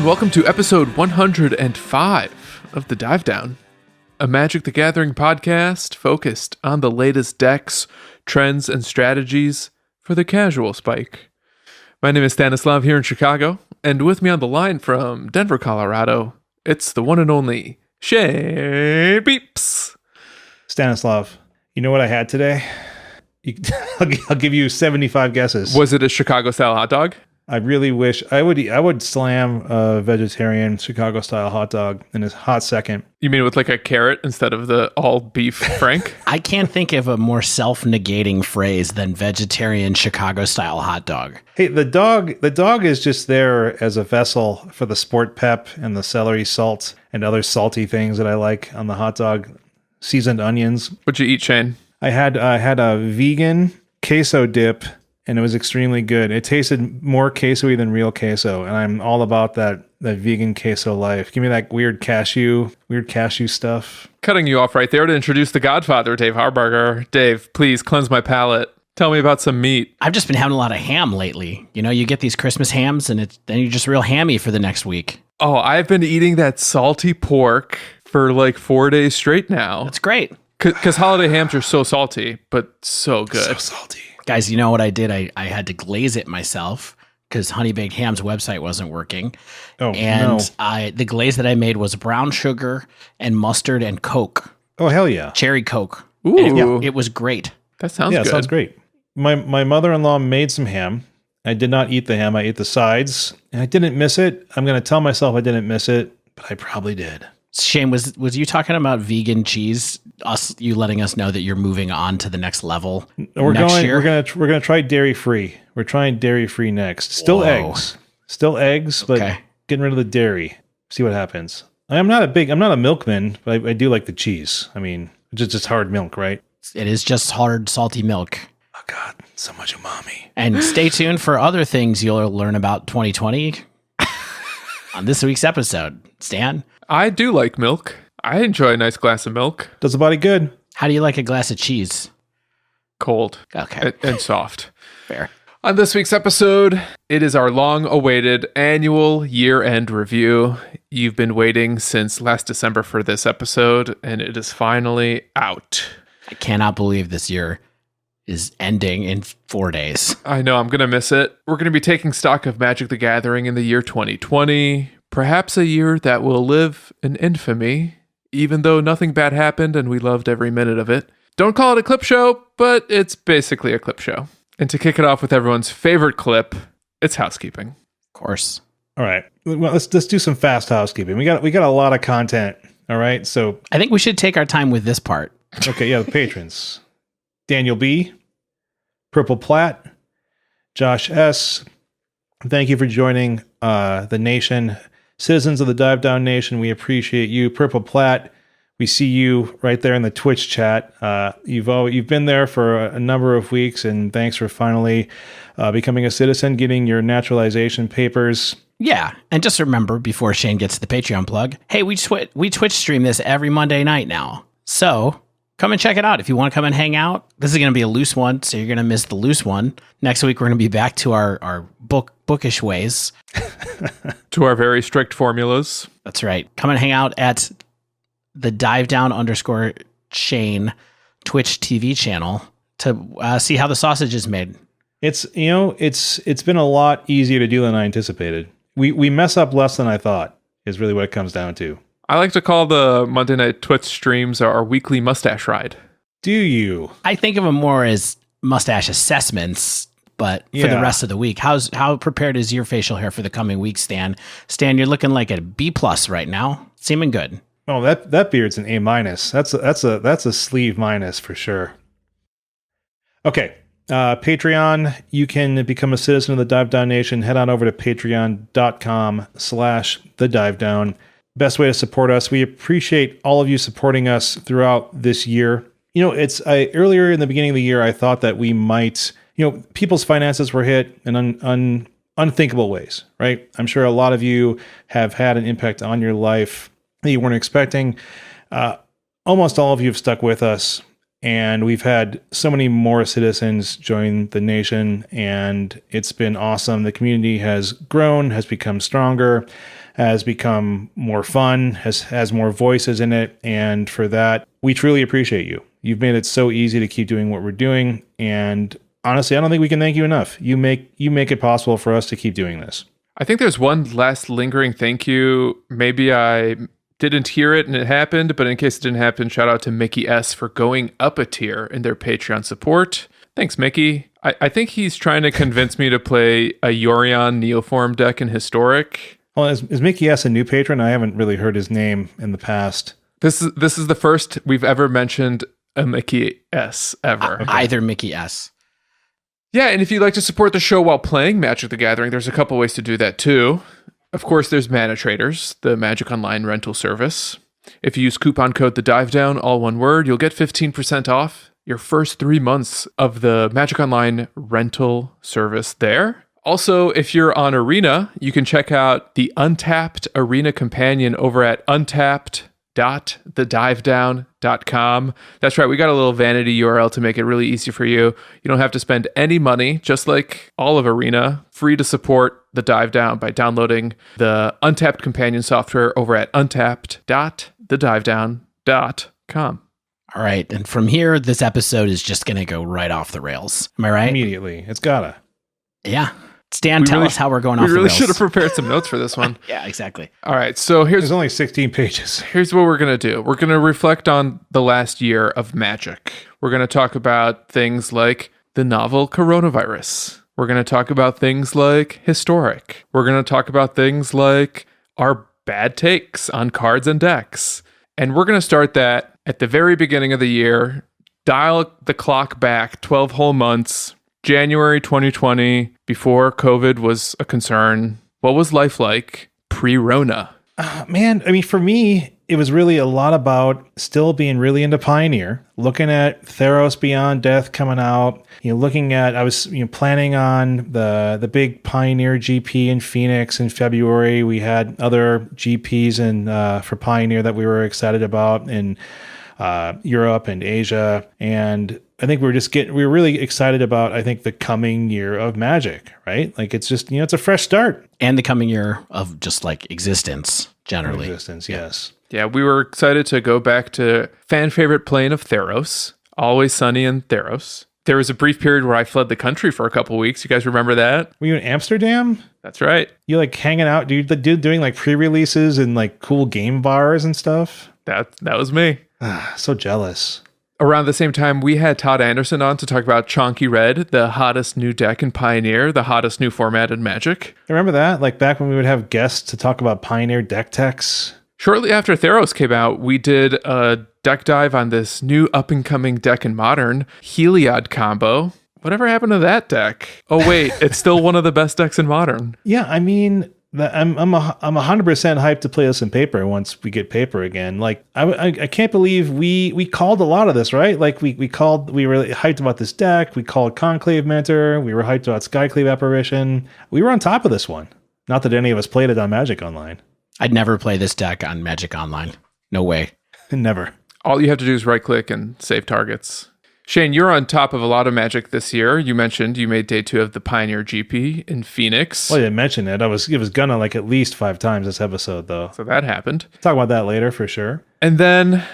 and welcome to episode 105 of The Dive Down, a Magic the Gathering podcast focused on the latest decks, trends, and strategies for the casual spike. My name is Stanislav here in Chicago, and with me on the line from Denver, Colorado, it's the one and only Shane Beeps. Stanislav, you know what I had today? I'll give you 75 guesses. Was it a Chicago-style hot dog? I really wish I would slam a vegetarian Chicago-style hot dog in a hot second. You mean with like a carrot instead of the all-beef Frank? I can't think of a more self-negating phrase than vegetarian Chicago-style hot dog. Hey, the dog is just there as a vessel for the sport pep and the celery salt and other salty things that I like on the hot dog. Seasoned onions. What'd you eat, Shane? I had a vegan queso dip, and it was extremely good. It tasted more queso-y than real queso, and I'm all about that vegan queso life. Give me that weird cashew stuff. Cutting you off right there to introduce the Godfather, Dave Harbarger. Dave, please cleanse my palate. Tell me about some meat. I've just been having a lot of ham lately. You know, you get these Christmas hams, and then you're just real hammy for the next week. Oh, I've been eating that salty pork for like 4 days straight now. That's great. Because holiday hams are so salty, but so good. So salty. Guys, you know what I did? I had to glaze it myself because Honey Baked Ham's website wasn't working. The glaze that I made was brown sugar and mustard and Coke. Oh, hell yeah. Cherry Coke. Ooh. It was great. That sounds good. Yeah, sounds great. My mother-in-law made some ham. I did not eat the ham. I ate the sides, and I didn't miss it. I'm going to tell myself I didn't miss it, but I probably did. Shane, was you talking about vegan cheese? You letting us know that you're moving on to the next level next year? We're gonna try dairy free. We're trying dairy free next. Still eggs, but getting rid of the dairy. See what happens. I'm not a milkman, but I do like the cheese. I mean, it's just hard milk, right? It is just hard, salty milk. Oh God, so much umami. And stay tuned for other things you'll learn about 2020 on this week's episode. Stan? I do like milk. I enjoy a nice glass of milk. Does the body good. How do you like a glass of cheese? Cold. Okay. And soft. Fair. On this week's episode, it is our long-awaited annual year-end review. You've been waiting since last December for this episode, and it is finally out. I cannot believe this year is ending in 4 days. I know, I'm going to miss it. We're going to be taking stock of Magic the Gathering in the year 2020, perhaps a year that will live in infamy, even though nothing bad happened and we loved every minute of it. Don't call it a clip show, but it's basically a clip show. And to kick it off with everyone's favorite clip, it's housekeeping. Of course. All right. Well, let's do some fast housekeeping. We got a lot of content. All right. So I think we should take our time with this part. Okay, yeah, the patrons. Daniel B, Purple Platt, Josh S. Thank you for joining the nation. Citizens of the Dive Down Nation, we appreciate you. Purple Platt, we see you right there in the Twitch chat. You've been there for a number of weeks, and thanks for finally becoming a citizen, getting your naturalization papers. Yeah, and just remember, before Shane gets to the Patreon plug, hey, we Twitch stream this every Monday night now. So come and check it out if you want to come and hang out. This is going to be a loose one, so you're going to miss the loose one. Next week, we're going to be back to our bookish ways. To our very strict formulas. That's right. Come and hang out at the Dive Down _Shane Twitch TV channel to see how the sausage is made. It's been a lot easier to do than I anticipated. We mess up less than I thought is really what it comes down to. I like to call the Monday night Twitch streams our weekly mustache ride. Do you? I think of them more as mustache assessments, but for the rest of the week. How prepared is your facial hair for the coming week, Stan? Stan, you're looking like a B+ right now. Seeming good. Oh, that beard's an A-. That's a sleeve minus for sure. Okay. Patreon, you can become a citizen of the Dive Down Nation. Head on over to patreon.com/thedivedown. Best way to support us. We appreciate all of you supporting us throughout this year. You know, earlier in the beginning of the year, I thought that we might, people's finances were hit in unthinkable ways, right? I'm sure a lot of you have had an impact on your life that you weren't expecting. Almost all of you have stuck with us, and we've had so many more citizens join the nation, and it's been awesome. The community has grown, has become stronger, has become more fun, has more voices in it. And for that, we truly appreciate you. You've made it so easy to keep doing what we're doing. And honestly, I don't think we can thank you enough. You make it possible for us to keep doing this. I think there's one last lingering thank you. Maybe I didn't hear it and it happened, but in case it didn't happen, shout out to Mickey S. for going up a tier in their Patreon support. Thanks, Mickey. I think he's trying to convince me to play a Yorion Neoform deck in Historic. Well, is Mickey S. a new patron? I haven't really heard his name in the past. This is the first we've ever mentioned a Mickey S. ever. Either Mickey S. Yeah, and if you'd like to support the show while playing Magic the Gathering, there's a couple ways to do that too. Of course, there's Mana Traders, the Magic Online rental service. If you use coupon code The Dive Down, all one word, you'll get 15% off your first 3 months of the Magic Online rental service there. Also, if you're on Arena, you can check out the Untapped Arena Companion over at untapped.thedivedown.com. That's right, we got a little vanity URL to make it really easy for you. You don't have to spend any money, just like all of Arena. Free to support the Dive Down by downloading the Untapped Companion software over at untapped.thedivedown.com. All right. And from here, this episode is just going to go right off the rails. Am I right? Immediately. It's gotta. Yeah. Stan, tell us how we're going off the rails. We rails. really should have prepared some notes for this one. Yeah, exactly. All right. So there's only 16 pages. Here's what we're going to do. We're going to reflect on the last year of Magic. We're going to talk about things like the novel coronavirus. We're going to talk about things like Historic. We're going to talk about things like our bad takes on cards and decks. And we're going to start that at the very beginning of the year, dial the clock back 12 whole months, January 2020, before COVID was a concern. What was life like pre-Rona? Man, I mean, for me, it was really a lot about still being really into Pioneer, looking at Theros Beyond Death coming out, looking at, I was planning on the big Pioneer GP in Phoenix in February. We had other GPs for Pioneer that we were excited about in Europe and Asia. And I think we were really excited about, I think, the coming year of Magic, right? Like it's just, it's a fresh start. And the coming year of just like existence generally. Existence, yes. Yeah, we were excited to go back to fan favorite plane of Theros, Always Sunny in Theros. There was a brief period where I fled the country for a couple of weeks. You guys remember that? Were you in Amsterdam? That's right. You like hanging out, dude, doing like pre-releases and like cool game bars and stuff? That was me. So jealous. Around the same time, we had Todd Anderson on to talk about Chonky Red, the hottest new deck in Pioneer, the hottest new format in Magic. Remember that? Like back when we would have guests to talk about Pioneer deck techs? Shortly after Theros came out, we did a deck dive on this new up-and-coming deck in Modern, Heliod combo. Whatever happened to that deck? Oh, wait, it's still one of the best decks in Modern. Yeah, I mean, I'm 100% hyped to play this in paper once we get paper again. Like I can't believe we called a lot of this, right? Like we were hyped about this deck. We called Conclave Mentor. We were hyped about Skyclave Apparition. We were on top of this one. Not that any of us played it on Magic Online. I'd never play this deck on Magic Online. No way. Never. All you have to do is right click and save targets. Shane, you're on top of a lot of Magic this year. You mentioned you made day 2 of the Pioneer GP in Phoenix. Well, I didn't mention it. It was gonna like at least 5 times this episode, though. So that happened. Talk about that later for sure. And then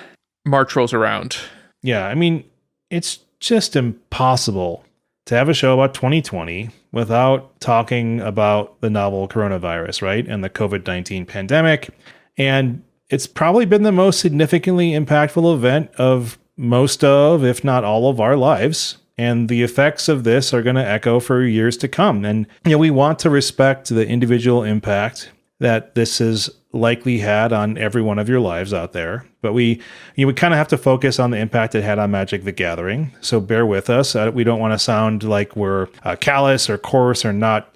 March rolls around. Yeah, I mean, it's just impossible to have a show about 2020 without talking about the novel coronavirus, right? And the COVID-19 pandemic. And it's probably been the most significantly impactful event of most of, if not all of our lives. And the effects of this are going to echo for years to come. And we want to respect the individual impact that this has likely had on every one of your lives out there. But we kind of have to focus on the impact it had on Magic the Gathering. So bear with us. We don't want to sound like we're callous or coarse or not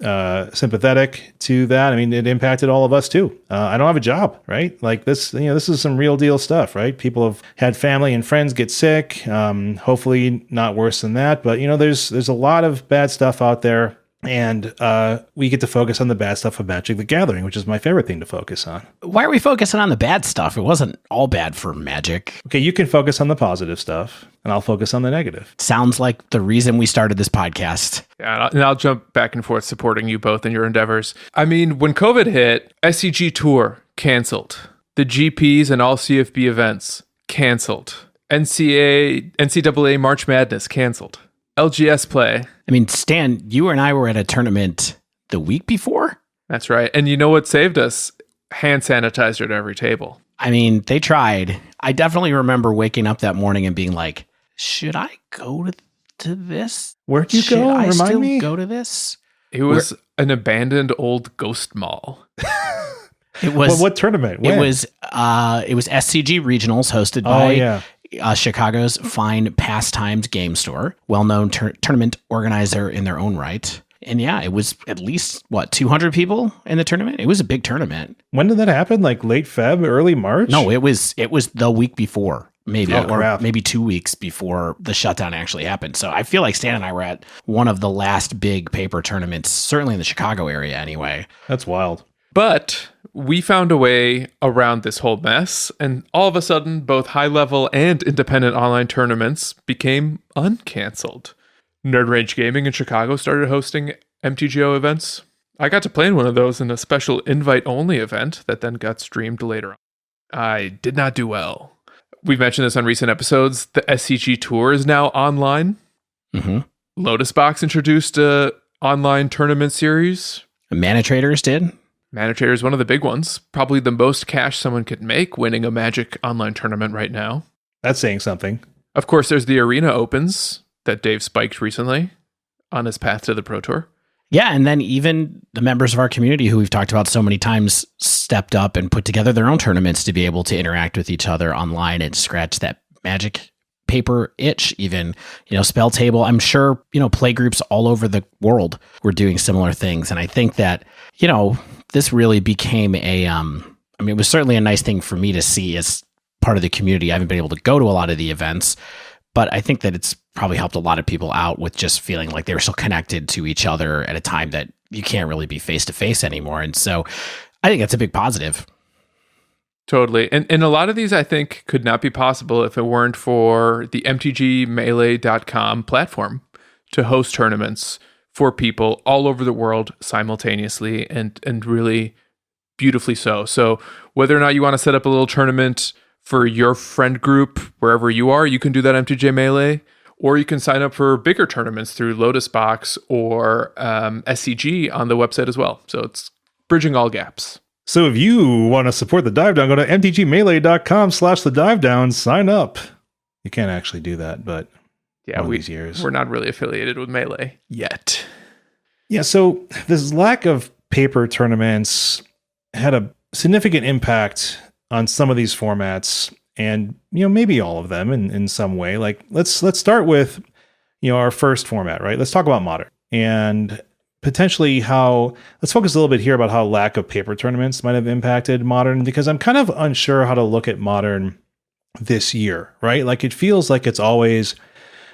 sympathetic to that. I mean, it impacted all of us too. I don't have a job, right? Like this, this is some real deal stuff, right? People have had family and friends get sick. Hopefully not worse than that. But there's a lot of bad stuff out there. And we get to focus on the bad stuff of Magic the Gathering, which is my favorite thing to focus on. Why are we focusing on the bad stuff? It wasn't all bad for Magic. Okay, you can focus on the positive stuff, and I'll focus on the negative. Sounds like the reason we started this podcast. Yeah, and I'll jump back and forth supporting you both in your endeavors. I mean, when COVID hit, SCG Tour canceled. The GPs and all CFB events canceled. NCAA March Madness canceled. LGS play. I mean, Stan, you and I were at a tournament the week before. That's right. And you know what saved us? Hand sanitizer at every table. I mean, they tried. I definitely remember waking up that morning and being like, should I go to this? Where'd you Should go? I Remind still me. go to this? It was an abandoned old ghost mall. It was. Well, what tournament? It When? was SCG Regionals hosted by Chicago's Fine Pastimes Game Store, well-known tournament organizer in their own right. And yeah, it was at least, 200 people in the tournament? It was a big tournament. When did that happen? Like late Feb, early March? No, it was the week before, maybe, Oh, or crap. maybe 2 weeks before the shutdown actually happened. So I feel like Stan and I were at one of the last big paper tournaments, certainly in the Chicago area anyway. That's wild. But we found a way around this whole mess, and all of a sudden, both high-level and independent online tournaments became uncanceled. Nerd Rage Gaming in Chicago started hosting MTGO events. I got to play in one of those in a special invite-only event that then got streamed later on. I did not do well. We've mentioned this on recent episodes. The SCG Tour is now online. Mm-hmm. Lotus Box introduced a online tournament series. Mana Traders did. Mana Trader is one of the big ones. Probably the most cash someone could make winning a Magic online tournament right now. That's saying something. Of course, there's the Arena Opens that Dave spiked recently on his path to the Pro Tour. Yeah, and then even the members of our community who we've talked about so many times stepped up and put together their own tournaments to be able to interact with each other online and scratch that Magic paper itch. Even, Spell Table, I'm sure, play groups all over the world were doing similar things. And I think that, this really became it was certainly a nice thing for me to see as part of the community. I haven't been able to go to a lot of the events, but I think that it's probably helped a lot of people out with just feeling like they were so connected to each other at a time that you can't really be face to face anymore. And so I think that's a big positive. Totally. And a lot of these, I think, could not be possible if it weren't for the MTGmelee.com platform to host tournaments for people all over the world simultaneously and really beautifully so. So whether or not you want to set up a little tournament for your friend group, wherever you are, you can do that MTG Melee, or you can sign up for bigger tournaments through Lotus Box or SCG on the website as well. So it's bridging all gaps. So if you want to support the Dive Down, go to mtgmelee.com/the Dive Down, sign up. You can't actually do that, but yeah, these years. We're not really affiliated with Melee yet. Yeah, so this lack of paper tournaments had a significant impact on some of these formats, and maybe all of them in some way. Like let's start with our first format, right? Let's talk about Modern, and potentially let's focus a little bit here about how lack of paper tournaments might have impacted Modern, because I'm kind of unsure how to look at Modern this year, right? Like it feels like it's always,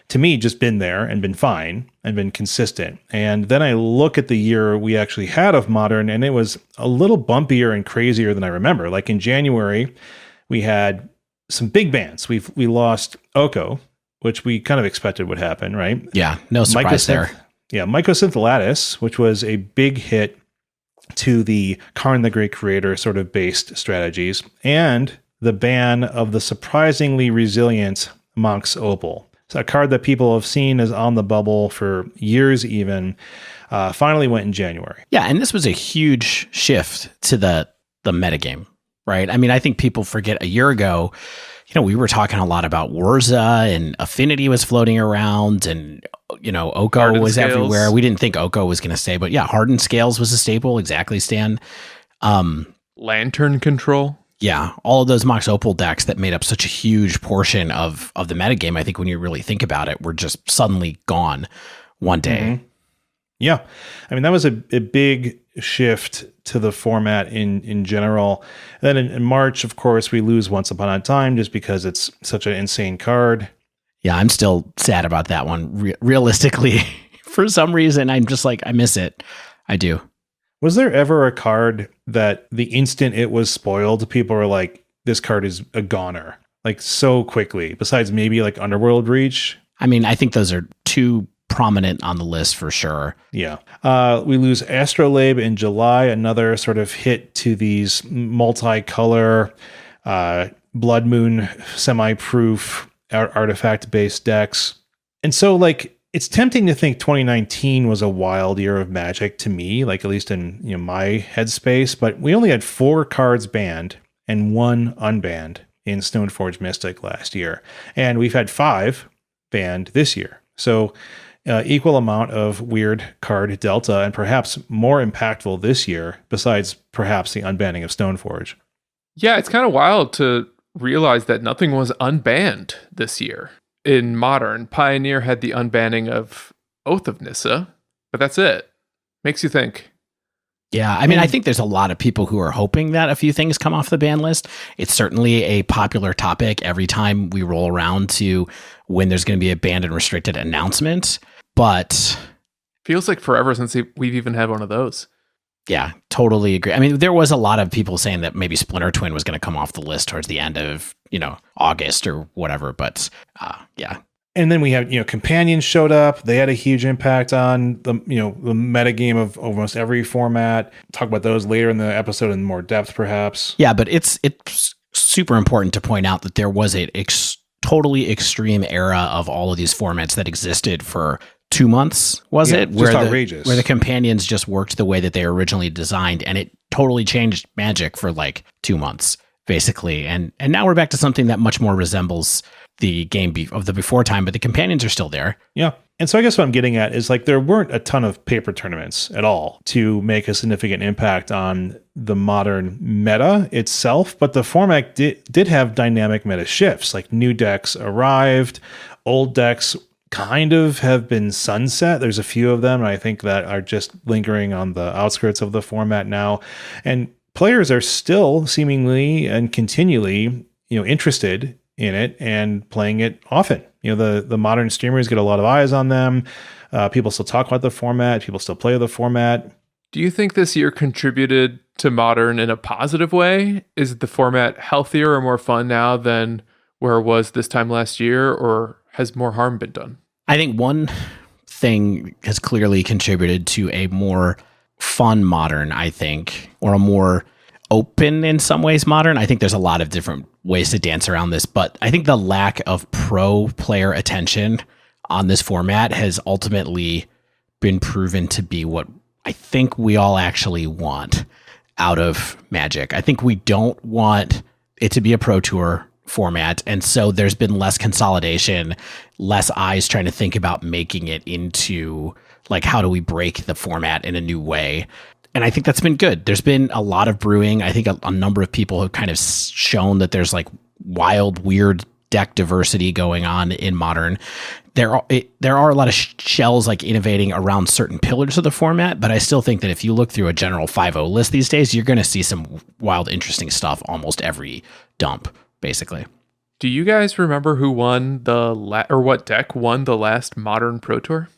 to me, just been there and been fine and been consistent. And then I look at the year we actually had of Modern, and it was a little bumpier and crazier than I remember. Like in January, we had some big bans. We lost Oko, which we kind of expected would happen, right? Yeah, no surprise there. Yeah, Mycosynth Lattice, which was a big hit to the Karn the Great Creator sort of based strategies, and the ban of the surprisingly resilient Monk's Opal. It's a card that people have seen as on the bubble for years even, finally went in January. Yeah, and this was a huge shift to the metagame, right? I mean, I think people forget a year ago, we were talking a lot about Warza, and Affinity was floating around, and, Oko Hardened was Scales. everywhere. We didn't think Oko was going to stay, but yeah, Hardened Scales was a staple. Exactly, Stan. Lantern Control. Yeah, all of those Mox Opal decks that made up such a huge portion of the metagame, I think when you really think about it, were just suddenly gone one day. Mm-hmm. Yeah. I mean, that was a big shift to the format in general. And then in March, of course, we lose Once Upon a Time just because it's such an insane card. Yeah, I'm still sad about that one. Realistically, For some reason, I'm just like, I miss it. I do. Was there ever a card that the instant it was spoiled, people were like, this card is a goner, like so quickly, besides maybe like Underworld Reach? I mean, I think those are two prominent on the list for sure. Yeah. We lose Astrolabe in July, another sort of hit to these multicolor Blood Moon semi-proof artifact-based decks. And so, like, it's tempting to think 2019 was a wild year of Magic to me, like at least in my headspace, but we only had 4 cards banned and 1 unbanned in Stoneforge Mystic last year. And we've had 5 banned this year. So equal amount of weird card delta, and perhaps more impactful this year, besides perhaps the unbanning of Stoneforge. Yeah, it's kind of wild to realize that nothing was unbanned this year. In Modern, Pioneer had the unbanning of Oath of Nissa, but that's it. Makes you think. Yeah, I mean, I think there's a lot of people who are hoping that a few things come off the ban list. It's certainly a popular topic every time we roll around to when there's going to be a banned and restricted announcement. But feels like forever since we've even had one of those. Yeah, totally agree. I mean, there was a lot of people saying that maybe Splinter Twin was going to come off the list towards the end of, August or whatever. But yeah. And then we have, Companions showed up. They had a huge impact on the metagame of almost every format. Talk about those later in the episode in more depth, perhaps. Yeah, but it's super important to point out that there was a totally extreme era of all of these formats that existed for 2 months, was it? Just outrageous. Where the Companions just worked the way that they originally designed, and it totally changed Magic for like 2 months, basically. And now we're back to something that much more resembles the game of the before time, but the Companions are still there. Yeah. And so I guess what I'm getting at is like there weren't a ton of paper tournaments at all to make a significant impact on the Modern meta itself, but the format did have dynamic meta shifts. Like new decks arrived, old decks kind of have been sunset. There's a few of them, and I think that are just lingering on the outskirts of the format now. And players are still seemingly and continually, interested in it and playing it often. The modern streamers get a lot of eyes on them. People still talk about the format. People still play the format. Do you think this year contributed to Modern in a positive way? Is the format healthier or more fun now than where it was this time last year, or has more harm been done? I think one thing has clearly contributed to a more fun Modern, I think, or a more open in some ways Modern. I think there's a lot of different ways to dance around this, but I think the lack of pro player attention on this format has ultimately been proven to be what I think we all actually want out of Magic. I think we don't want it to be a pro tour format, and so there's been less consolidation, less eyes trying to think about making it into like, how do we break the format in a new way? And I think that's been good. There's been a lot of brewing. I think a number of people have kind of shown that there's like wild, weird deck diversity going on in Modern. There are a lot of shells like innovating around certain pillars of the format, but I still think that if you look through a general 5.0 list these days, you're going to see some wild, interesting stuff almost every dump, basically. Do you guys remember who won or what deck won the last Modern Pro Tour?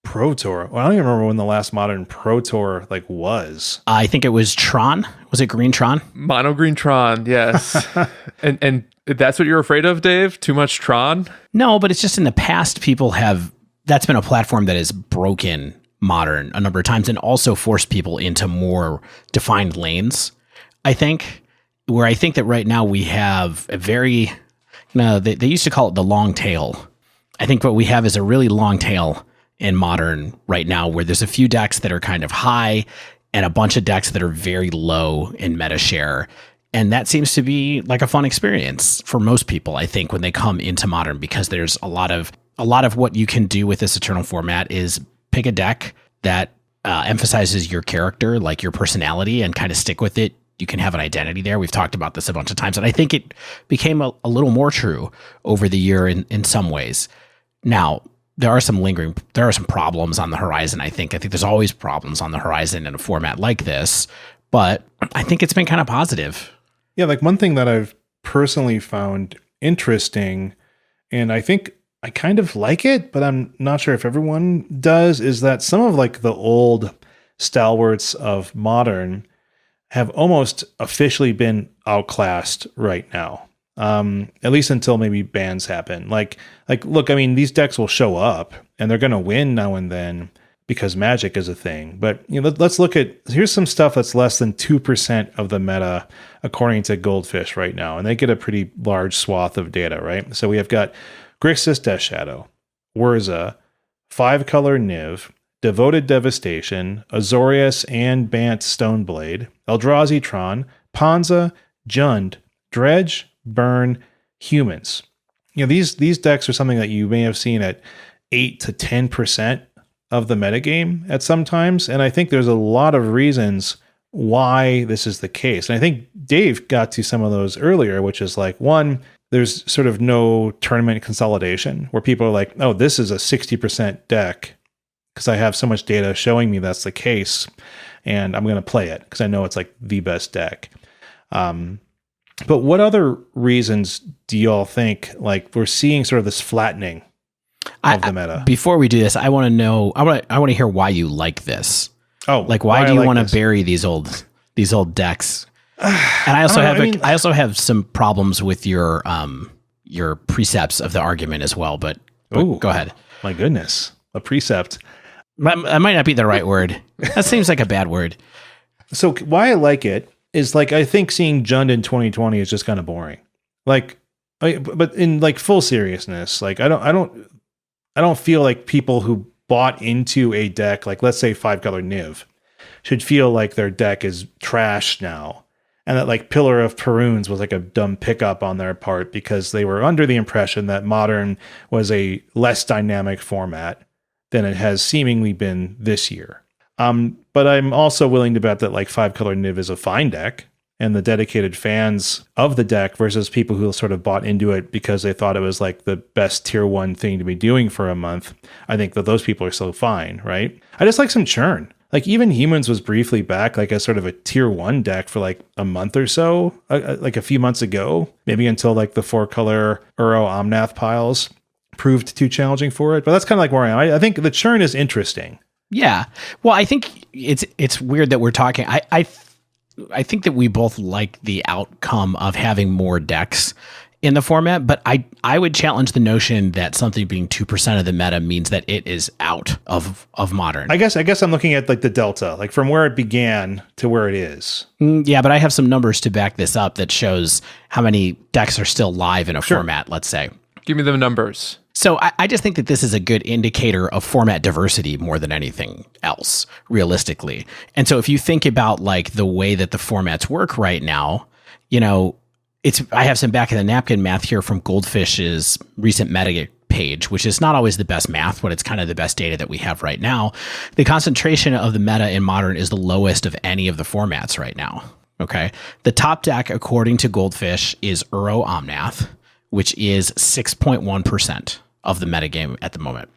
Pro Tour? Well, I don't even remember when the last Modern Pro Tour was. I think it was Tron. Was it Green Tron? Mono Green Tron, yes. and that's what you're afraid of, Dave? Too much Tron? No, but it's just in the past, that's been a platform that has broken Modern a number of times and also forced people into more defined lanes, I think, where I think that right now we have a very, they used to call it the long tail. I think what we have is a really long tail in Modern right now, where there's a few decks that are kind of high and a bunch of decks that are very low in meta share. And that seems to be like a fun experience for most people, I think, when they come into Modern, because there's a lot of what you can do with this Eternal format is pick a deck that emphasizes your character, like your personality, and kind of stick with it. You can have an identity there. We've talked about this a bunch of times, and I think it became a little more true over the year in some ways. Now, there are some problems on the horizon, I think. I think there's always problems on the horizon in a format like this, but I think it's been kind of positive. Yeah, like one thing that I've personally found interesting, and I think I kind of like it, but I'm not sure if everyone does, is that some of like the old stalwarts of Modern have almost officially been outclassed right now. At least until maybe bans happen. Like, look, I mean, these decks will show up and they're going to win now and then because Magic is a thing. But let's look at, here's some stuff that's less than 2% of the meta according to Goldfish right now. And they get a pretty large swath of data, right? So we have got Grixis Death Shadow, Urza, 5-color Niv, Devoted Devastation, Azorius and Bant Stoneblade, Eldrazi Tron, Panza, Jund, Dredge, Burn, Humans. These decks are something that you may have seen at 8 to 10% of the metagame at some times. And I think there's a lot of reasons why this is the case. And I think Dave got to some of those earlier, which is like, one, there's sort of no tournament consolidation where people are like, oh, this is a 60% deck because I have so much data showing me that's the case. And I'm going to play it because I know it's like the best deck. But what other reasons do y'all think like we're seeing sort of this flattening of the meta? Before we do this, I want to know. I want to hear why you like this. Oh, like why do you want to bury these old decks? And I also have some problems with your precepts of the argument as well. But go ahead. My goodness, a precept. That might not be the right word. That seems like a bad word. So why I like it is like, I think seeing Jund in 2020 is just kind of boring. Like, but in like full seriousness, like I don't feel like people who bought into a deck, like let's say 5-color Niv, should feel like their deck is trash now. And that like Pillar of Perunes was like a dumb pickup on their part because they were under the impression that Modern was a less dynamic format than it has seemingly been this year. But I'm also willing to bet that like 5-color Niv is a fine deck, and the dedicated fans of the deck versus people who sort of bought into it because they thought it was like the best tier 1 thing to be doing for a month. I think that those people are still fine, right? I just like some churn. Like even Humans was briefly back like as sort of a tier 1 deck for like a month or so, like a few months ago, maybe until like the 4-color Uro Omnath piles proved too challenging for it. But that's kind of like where I am. I think the churn is interesting. Yeah. Well, I think it's weird that we're talking. I think that we both like the outcome of having more decks in the format, but I would challenge the notion that something being 2% of the meta means that it is out of Modern. I guess I'm looking at like the delta, like from where it began to where it is. Yeah, but I have some numbers to back this up that shows how many decks are still live in a format, let's say. Give me the numbers. So I just think that this is a good indicator of format diversity more than anything else, realistically. And so if you think about like the way that the formats work right now, I have some back of the napkin math here from Goldfish's recent meta page, which is not always the best math, but it's kind of the best data that we have right now. The concentration of the meta in Modern is the lowest of any of the formats right now. Okay. The top deck, according to Goldfish, is Uro Omnath, which is 6.1% of the metagame at the moment.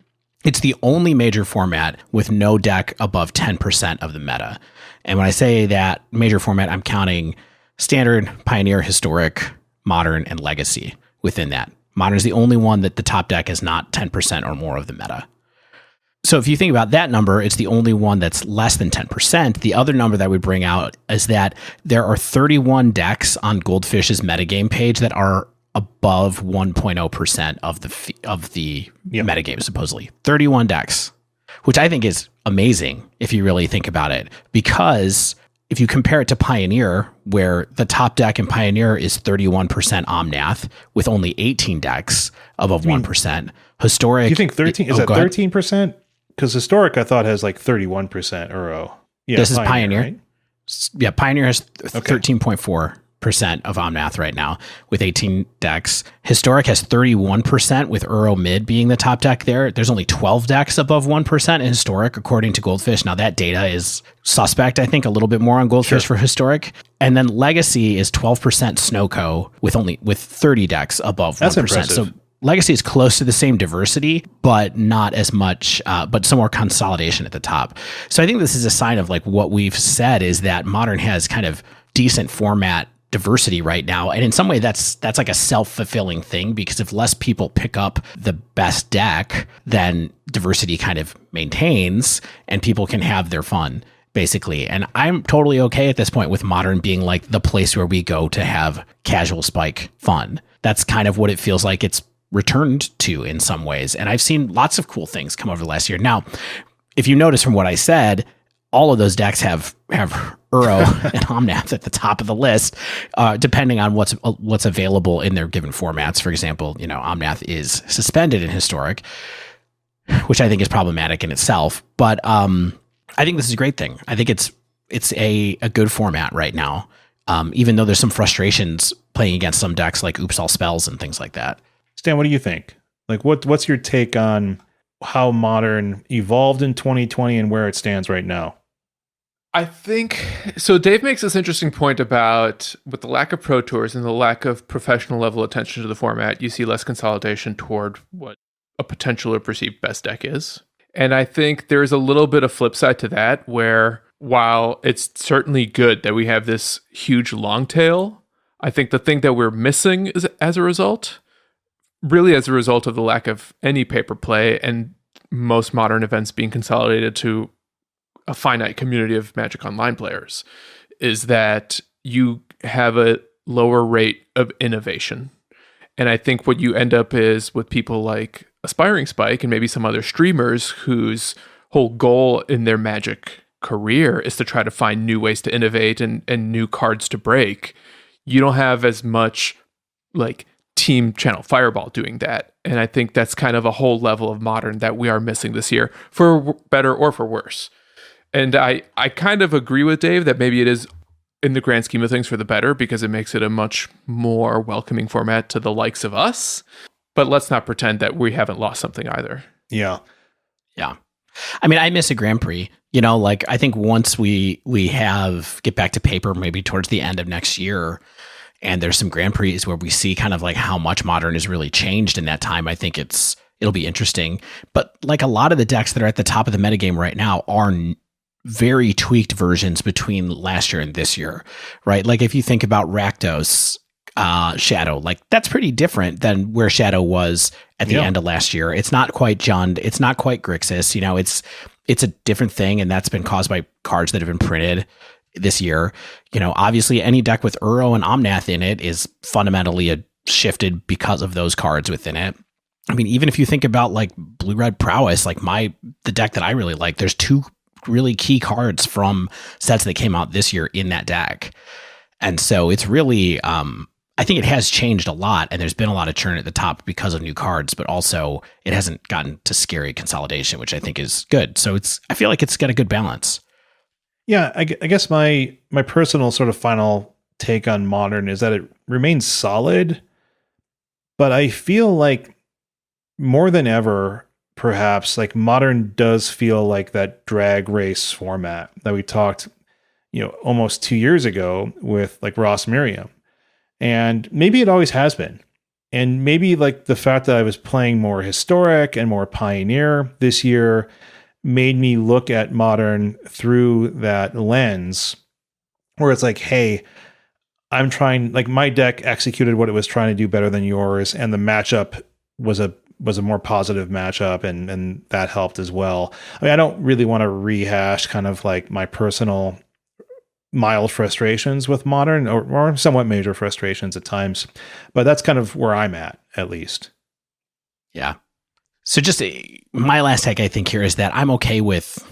It's the only major format with no deck above 10% of the meta. And when I say that major format, I'm counting Standard, Pioneer, Historic, Modern, and Legacy within that. Modern is the only one that the top deck is not 10% or more of the meta. So if you think about that number, it's the only one that's less than 10%. The other number that we bring out is that there are 31 decks on Goldfish's metagame page that are above 1.0% of the metagame, supposedly. 31 decks, which I think is amazing if you really think about it. Because if you compare it to Pioneer, where the top deck in Pioneer is 31% Omnath with only 18 decks above 1%. Historic... Do you think 13? Is that 13%? Because Historic, I thought, has like 31% Uro. Yeah, this is Pioneer. Right? Yeah, Pioneer has 13.4% of Omnath right now with 18 decks. Historic has 31% with Uro Mid being the top deck there. There's only 12 decks above 1% in Historic, according to Goldfish. Now that data is suspect, I think, a little bit more on Goldfish for Historic. And then Legacy is 12% Snowco with 30 decks above 1%. That's impressive. So Legacy is close to the same diversity, but not as much, but some more consolidation at the top. So I think this is a sign of like what we've said is that Modern has kind of decent format diversity right now. And in some way that's like a self-fulfilling thing, because if less people pick up the best deck, then diversity kind of maintains and people can have their fun, basically. And I'm totally okay at this point with Modern being like the place where we go to have casual Spike fun. That's kind of what it feels like it's returned to in some ways. And I've seen lots of cool things come over the last year. Now, if you notice from what I said, all of those decks have Uro and Omnath at the top of the list, depending on what's available in their given formats. For example, Omnath is suspended in Historic, which I think is problematic in itself. But I think this is a great thing. I think it's a good format right now, even though there's some frustrations playing against some decks like Oops All Spells and things like that. Stan, what do you think? Like, what's your take on how Modern evolved in 2020 and where it stands right now? I think so. Dave makes this interesting point about with the lack of Pro Tours and the lack of professional level attention to the format, you see less consolidation toward what a potential or perceived best deck is. And I think there's a little bit of flip side to that, where while it's certainly good that we have this huge long tail, I think the thing that we're missing is as a result of the lack of any paper play and most Modern events being consolidated to a finite community of Magic Online players, is that you have a lower rate of innovation. And I think what you end up is with people like Aspiring Spike and maybe some other streamers whose whole goal in their Magic career is to try to find new ways to innovate and new cards to break. You don't have as much like Team Channel Fireball doing that. And I think that's kind of a whole level of Modern that we are missing this year, for better or for worse. And I kind of agree with Dave that maybe it is, in the grand scheme of things, for the better, because it makes it a much more welcoming format to the likes of us. But let's not pretend that we haven't lost something either. Yeah. Yeah. I mean, I miss a Grand Prix. I think once we get back to paper, maybe towards the end of next year, and there's some Grand Prix where we see kind of like how much Modern has really changed in that time, I think it'll be interesting. But like a lot of the decks that are at the top of the metagame right now are very tweaked versions between last year and this year, right? Like if you think about Rakdos, Shadow, like that's pretty different than where Shadow was at the end of last year. It's not quite Jund. It's not quite Grixis. It's a different thing, and that's been caused by cards that have been printed this year. Obviously any deck with Uro and Omnath in it is fundamentally shifted because of those cards within it. I mean, even if you think about like Blue-Red Prowess, like the deck that I really like, there's two really key cards from sets that came out this year in that deck. And so it's really, I think it has changed a lot, and there's been a lot of churn at the top because of new cards, but also it hasn't gotten to scary consolidation, which I think is good. So I feel like it's got a good balance. Yeah, I guess my personal sort of final take on Modern is that it remains solid, but I feel like more than ever, perhaps, like Modern does feel like that drag race format that we talked, almost 2 years ago with like Ross Miriam. And maybe it always has been. And maybe like the fact that I was playing more Historic and more Pioneer this year made me look at Modern through that lens, where it's like, hey, I'm trying, like my deck executed what it was trying to do better than yours, and the matchup was a more positive matchup, and that helped as well. I mean, I don't really want to rehash kind of like my personal mild frustrations with Modern, or somewhat major frustrations at times, but that's kind of where I'm at least. Yeah. So just my last take, I think, here is that I'm okay with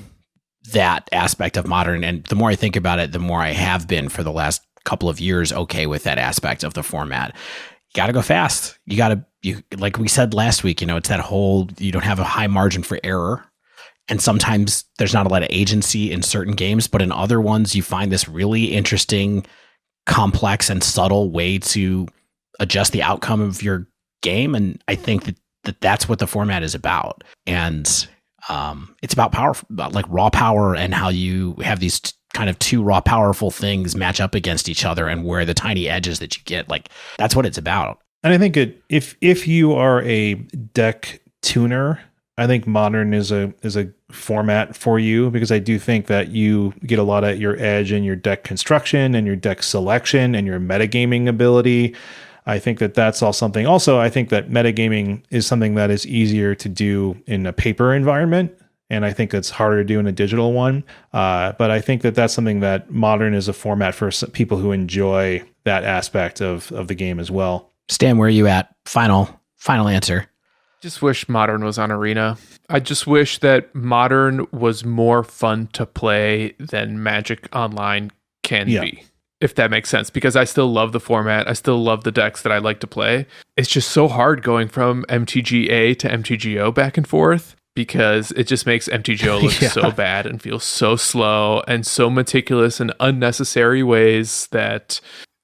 that aspect of Modern. And the more I think about it, the more I have been for the last couple of years okay with that aspect of the format. You got to go fast. You like we said last week, it's that whole, you don't have a high margin for error. And sometimes there's not a lot of agency in certain games, but in other ones, you find this really interesting, complex and subtle way to adjust the outcome of your game. And I think that's what the format is about. And it's about power, like raw power, and how you have these kind of two raw, powerful things match up against each other, and where the tiny edges that you get, like that's what it's about. And I think if you are a deck tuner, I think Modern is a format for you, because I do think that you get a lot at your edge in your deck construction and your deck selection and your metagaming ability. I think that that's all something. Also, I think that metagaming is something that is easier to do in a paper environment, and I think it's harder to do in a digital one. But I think that that's something that Modern is a format for people who enjoy that aspect of the game as well. Stan, where are you at? Final answer. Just wish Modern was on Arena. I just wish that Modern was more fun to play than Magic Online can be, if that makes sense, because I still love the format. I still love the decks that I like to play. It's just so hard going from MTGA to MTGO back and forth, because it just makes MTGO look so bad and feel so slow and so meticulous in unnecessary ways that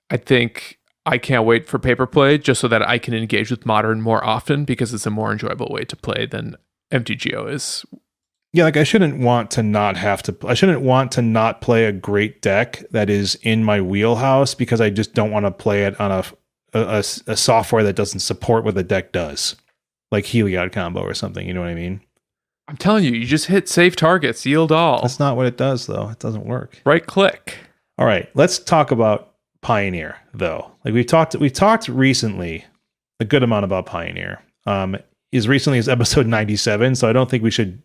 I think I can't wait for paper play just so that I can engage with Modern more often, because it's a more enjoyable way to play than MTGO is. Yeah, like I shouldn't want to not play a great deck that is in my wheelhouse because I just don't want to play it on a software that doesn't support what the deck does, like Heliod combo or something. You know what I mean? I'm telling you, you just hit save targets, yield all. That's not what it does, though. It doesn't work. Right click. All right, let's talk about Pioneer, though. Like we talked recently a good amount about Pioneer. As recently as episode 97, so I don't think we should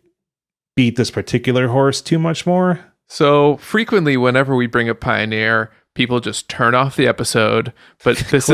beat this particular horse too much more. So frequently, whenever we bring up Pioneer, people just turn off the episode. But this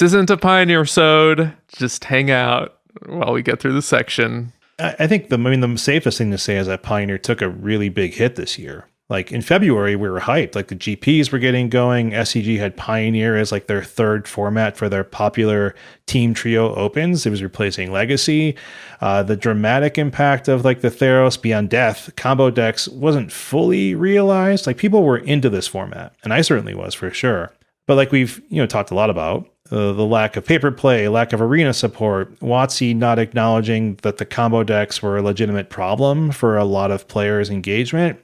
isn't a Pioneer-sode. Just hang out while we get through the section. I think the safest thing to say is that Pioneer took a really big hit this year. Like in February, we were hyped. Like the GPs were getting going. SCG had Pioneer as like their third format for their popular Team Trio Opens. It was replacing Legacy. The dramatic impact of like the Theros Beyond Death combo decks wasn't fully realized. Like people were into this format, and I certainly was for sure. But like we've talked a lot about, the lack of paper play, lack of arena support, WotC not acknowledging that the combo decks were a legitimate problem for a lot of players' engagement.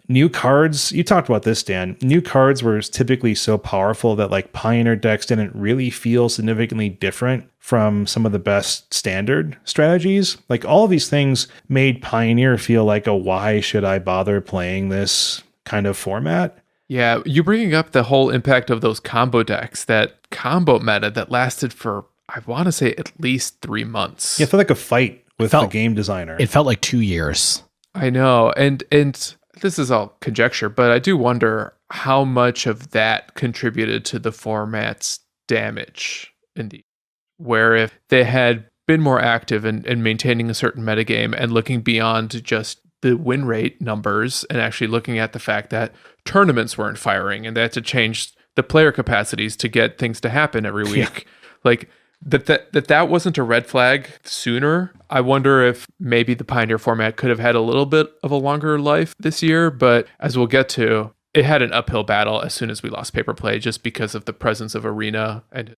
New cards, you talked about this, Dan. New cards were typically so powerful that like Pioneer decks didn't really feel significantly different from some of the best standard strategies. Like all of these things made Pioneer feel like why should I bother playing this kind of format? Yeah, you bringing up the whole impact of those combo decks, that combo meta that lasted for, I want to say, at least 3 months. Yeah, it felt like a fight with the game designer. It felt like 2 years. I know, and this is all conjecture, but I do wonder how much of that contributed to the format's damage. Indeed, where if they had been more active in maintaining a certain metagame and looking beyond just the win rate numbers and actually looking at the fact that tournaments weren't firing and they had to change the player capacities to get things to happen every week, like that wasn't a red flag sooner. I wonder if maybe the Pioneer format could have had a little bit of a longer life this year, but as we'll get to, it had an uphill battle as soon as we lost paper play, just because of the presence of Arena and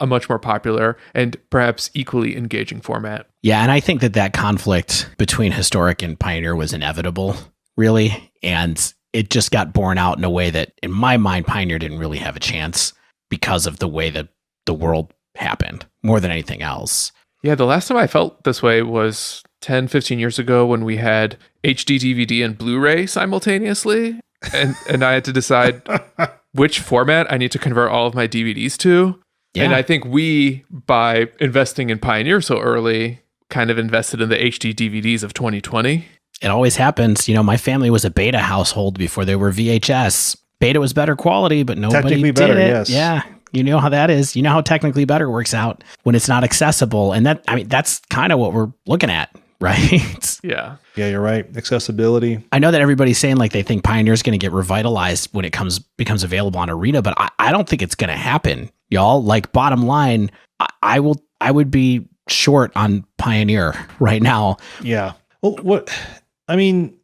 a much more popular and perhaps equally engaging format. Yeah, and I think that conflict between Historic and Pioneer was inevitable, really, and it just got borne out in a way that, in my mind, Pioneer didn't really have a chance because of the way that the world happened more than anything else. Yeah, the last time I felt this way was 10, 15 years ago when we had HD DVD and Blu-ray simultaneously, and I had to decide which format I need to convert all of my DVDs to. Yeah. And I think we, by investing in Pioneer so early, kind of invested in the HD DVDs of 2020. It always happens. My family was a beta household before they were VHS. Beta was better quality, but nobody technically did better, it. Yes. Yeah. You know how that is. You know how technically better works out when it's not accessible. And that's kind of what we're looking at, right? Yeah. Yeah, you're right. Accessibility. I know that everybody's saying like they think Pioneer's going to get revitalized when it becomes available on Arena, but I don't think it's going to happen, y'all. Like bottom line, I would be short on Pioneer right now. Yeah. Well,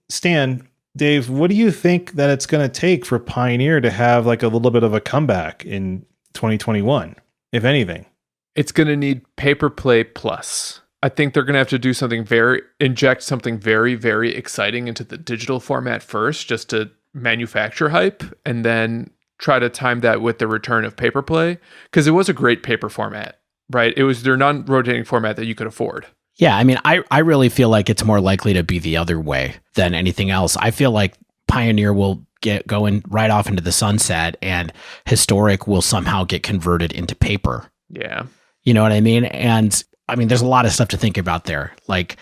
Stan, Dave, what do you think that it's going to take for Pioneer to have like a little bit of a comeback in 2021, if anything? It's going to need paper play plus. I think they're going to have to do inject something very, very exciting into the digital format first, just to manufacture hype, and then try to time that with the return of paper play, because it was a great paper format, right? It was their non-rotating format that you could afford. Yeah, I mean, I really feel like it's more likely to be the other way than anything else. I feel like Pioneer will get going right off into the sunset, and Historic will somehow get converted into paper. Yeah. You know what I mean? And I mean, there's a lot of stuff to think about there. Like,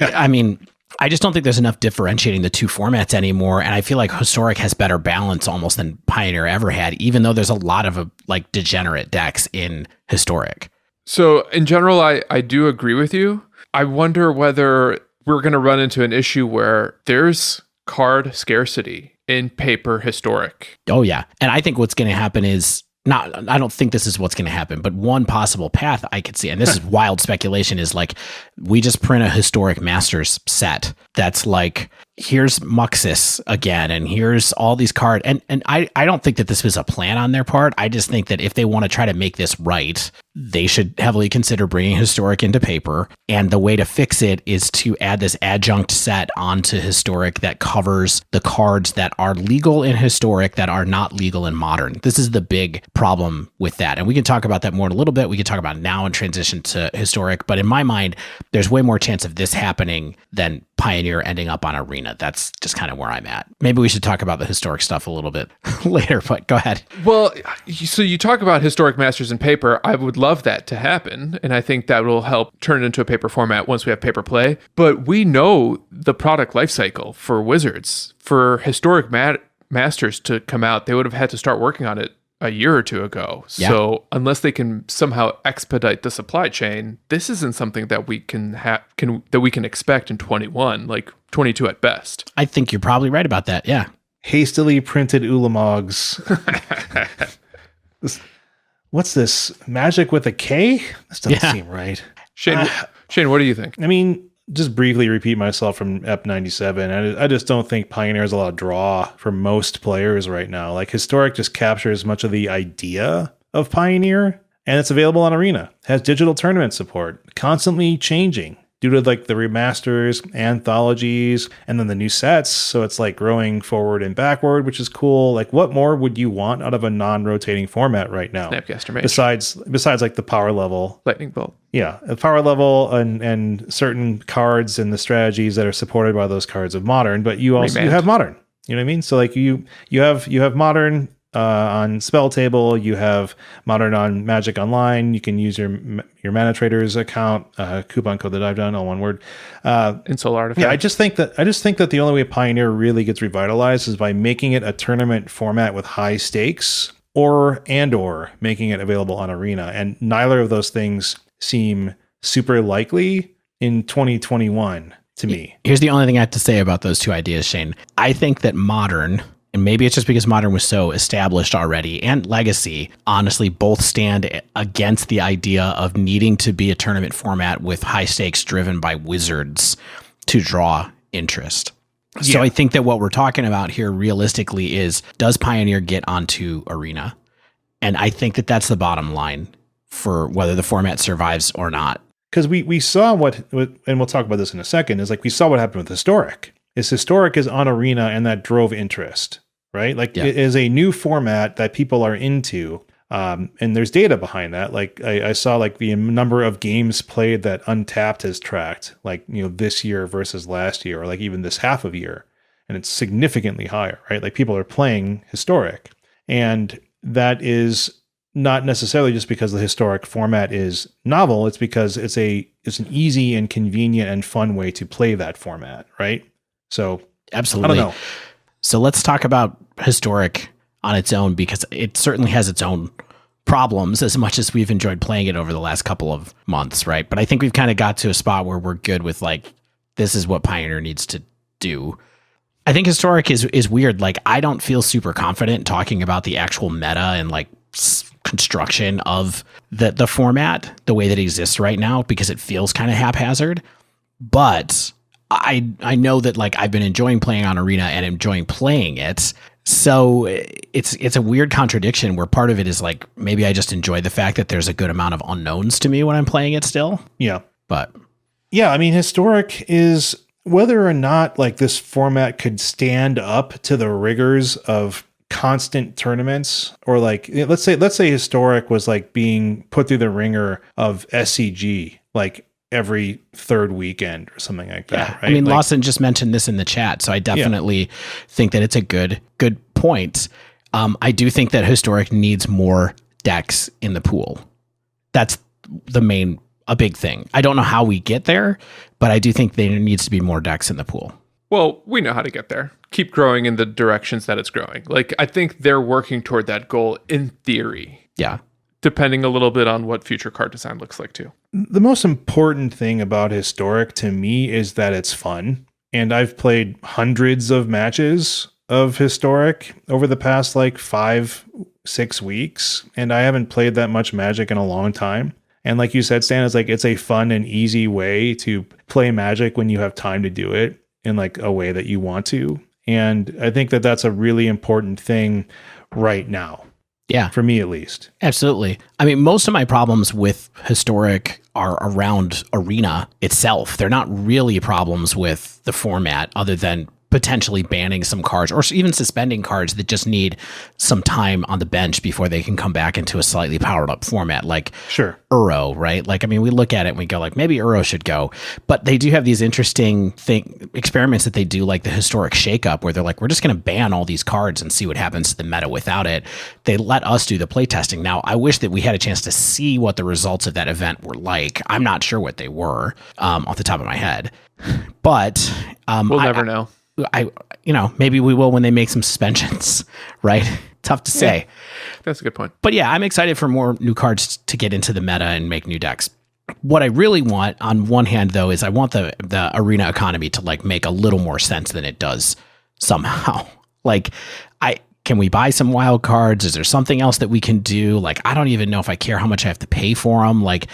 I mean, I just don't think there's enough differentiating the two formats anymore. And I feel like Historic has better balance almost than Pioneer ever had, even though there's a lot of like degenerate decks in Historic. So in general, I do agree with you. I wonder whether we're going to run into an issue where there's card scarcity in paper Historic. Oh, yeah. And I think what's going to happen is I don't think this is what's going to happen, but one possible path I could see, and this is wild speculation, is like we just print a Historic Masters set that's like, here's Muxus again, and here's all these cards. And I don't think that this was a plan on their part. I just think that if they want to try to make this right, they should heavily consider bringing Historic into paper. And the way to fix it is to add this adjunct set onto Historic that covers the cards that are legal in Historic that are not legal in Modern. This is the big problem with that. And we can talk about that more in a little bit. We can talk about it now and transition to Historic. But in my mind, there's way more chance of this happening than Pioneer ending up on Arena. That's just kind of where I'm at. Maybe we should talk about the Historic stuff a little bit later, but go ahead. Well, so you talk about Historic Masters in paper. I would love that to happen, and I think that will help turn it into a paper format once we have paper play. But we know the product life cycle for Wizards. For Historic Masters to come out, they would have had to start working on it a year or two ago. Yeah. So unless they can somehow expedite the supply chain, this isn't something that we can expect in 21, like 22 at best. I think you're probably right about that. Yeah. Hastily printed Ulamogs. What's this? Magic with a K? This doesn't seem right. Shane, what do you think? I mean, just briefly repeat myself from EP 97. I just don't think Pioneer has a lot of draw for most players right now. Like Historic just captures much of the idea of Pioneer, and it's available on Arena. It has digital tournament support, constantly changing due to like the remasters, anthologies, and then the new sets. So it's like growing forward and backward, which is cool. Like, what more would you want out of a non-rotating format right now? Snapcaster Mage. Besides like the power level. Lightning Bolt. Yeah, the power level and certain cards and the strategies that are supported by those cards of Modern, but you also you have Modern. You know what I mean? So like you have Modern on Spell Table, you have Modern on Magic Online. You can use your Mana Traders account, coupon code the Dive Down, all one word. In Solar Artifact. Yeah, I just think that the only way Pioneer really gets revitalized is by making it a tournament format with high stakes, or making it available on Arena, and neither of those things seem super likely in 2021 to me. Here's the only thing I have to say about those two ideas, Shane. I think that Modern, and maybe it's just because Modern was so established already, and Legacy, honestly, both stand against the idea of needing to be a tournament format with high stakes driven by Wizards to draw interest. Yeah. So I think that what we're talking about here realistically is, does Pioneer get onto Arena? And I think that that's the bottom line for whether the format survives or not. Because we saw what, and we'll talk about this in a second, is like we saw what happened with Historic. Historic is on Arena, and that drove interest, right? Like It is a new format that people are into, and there's data behind that. Like I saw like the number of games played that Untapped has tracked, like, you know, this year versus last year, or like even this half of year, and it's significantly higher, right? Like people are playing Historic, and that is not necessarily just because the Historic format is novel. It's because it's an easy and convenient and fun way to play that format, right? So absolutely. I don't know. So let's talk about Historic on its own, because it certainly has its own problems as much as we've enjoyed playing it over the last couple of months, right? But I think we've kind of got to a spot where we're good with like, this is what Pioneer needs to do. I think Historic is weird. Like, I don't feel super confident talking about the actual meta and like construction of the format the way that it exists right now, because it feels kind of haphazard. But I know that like I've been enjoying playing on Arena and enjoying playing it. So it's a weird contradiction where part of it is like, maybe I just enjoy the fact that there's a good amount of unknowns to me when I'm playing it still. Yeah. But yeah, I mean, Historic is, whether or not like this format could stand up to the rigors of constant tournaments, or like, let's say Historic was like being put through the ringer of SCG. Like every third weekend or something like that. Yeah. Right? I mean, Like, Lawson just mentioned this in the chat, so I definitely think that it's a good point. I do think that Historic needs more decks in the pool. That's a big thing. I don't know how we get there, but I do think there needs to be more decks in the pool. Well, we know how to get there. Keep growing in the directions that it's growing. Like, I think they're working toward that goal in theory. Yeah. Depending a little bit on what future card design looks like too. the most important thing about Historic to me is that it's fun. And I've played hundreds of matches of Historic over the past like 5-6 weeks. And I haven't played that much Magic in a long time. And like you said, Stan, it's a fun and easy way to play Magic when you have time to do it in like a way that you want to. And I think that that's a really important thing right now. Yeah. For me, at least. Absolutely. I mean, most of my problems with Historic are around Arena itself. They're not really problems with the format other than potentially banning some cards or even suspending cards that just need some time on the bench before they can come back into a slightly powered up format, like Sure. Uro, right? Like, I mean, we look at it and we go like, maybe Uro should go, but they do have these interesting experiments that they do, like the Historic Shakeup, where they're like, we're just going to ban all these cards and see what happens to the meta without it. They let us do the playtesting. Now, I wish that we had a chance to see what the results of that event were like. I'm not sure what they were off the top of my head, but we'll never know. Maybe we will when they make some suspensions, right? Tough to say. Yeah, that's a good point. But yeah, I'm excited for more new cards to get into the meta and make new decks. What I really want on one hand, though, is I want the arena economy to like make a little more sense than it does somehow. Like, can we buy some wild cards? Is there something else that we can do? Like, I don't even know if I care how much I have to pay for them. Like,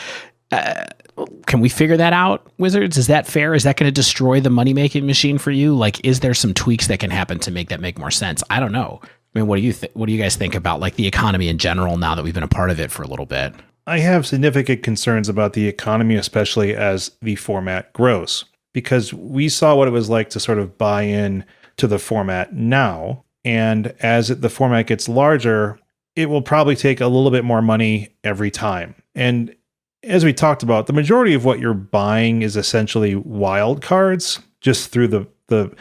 can we figure that out, Wizards? Is that fair? Is that going to destroy the money-making machine for you? Like, is there some tweaks that can happen to make that make more sense? I don't know. I mean, what do you guys think about like the economy in general now that we've been a part of it for a little bit? I have significant concerns about the economy, especially as the format grows, because we saw what it was like to sort of buy in to the format now. And as the format gets larger, it will probably take a little bit more money every time. And as we talked about, the majority of what you're buying is essentially wild cards, just through the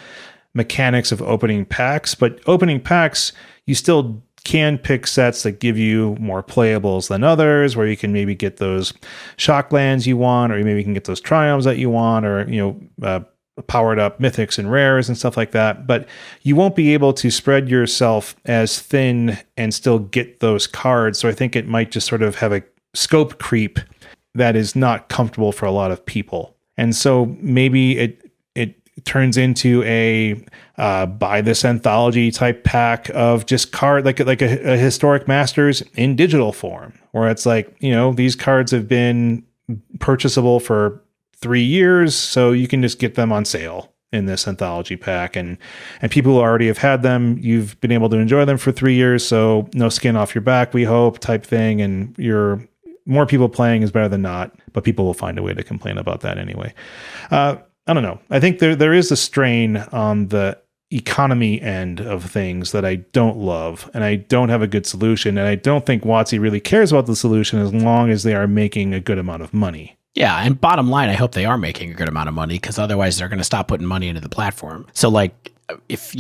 mechanics of opening packs. But opening packs, you still can pick sets that give you more playables than others, where you can maybe get those shock lands you want, or maybe you can get those triumphs that you want, or powered up mythics and rares and stuff like that. But you won't be able to spread yourself as thin and still get those cards. So I think it might just sort of have a scope creep that is not comfortable for a lot of people. And so maybe it turns into a buy this anthology type pack of just card, like a Historic Masters in digital form, where it's like, these cards have been purchasable for 3 years, so you can just get them on sale in this anthology pack. And people who already have had them, you've been able to enjoy them for 3 years, so no skin off your back, we hope, type thing. And more people playing is better than not, but people will find a way to complain about that anyway. I don't know. I think there is a strain on the economy end of things that I don't love, and I don't have a good solution. And I don't think WotC really cares about the solution as long as they are making a good amount of money. Yeah, and bottom line, I hope they are making a good amount of money, because otherwise they're going to stop putting money into the platform. So like, if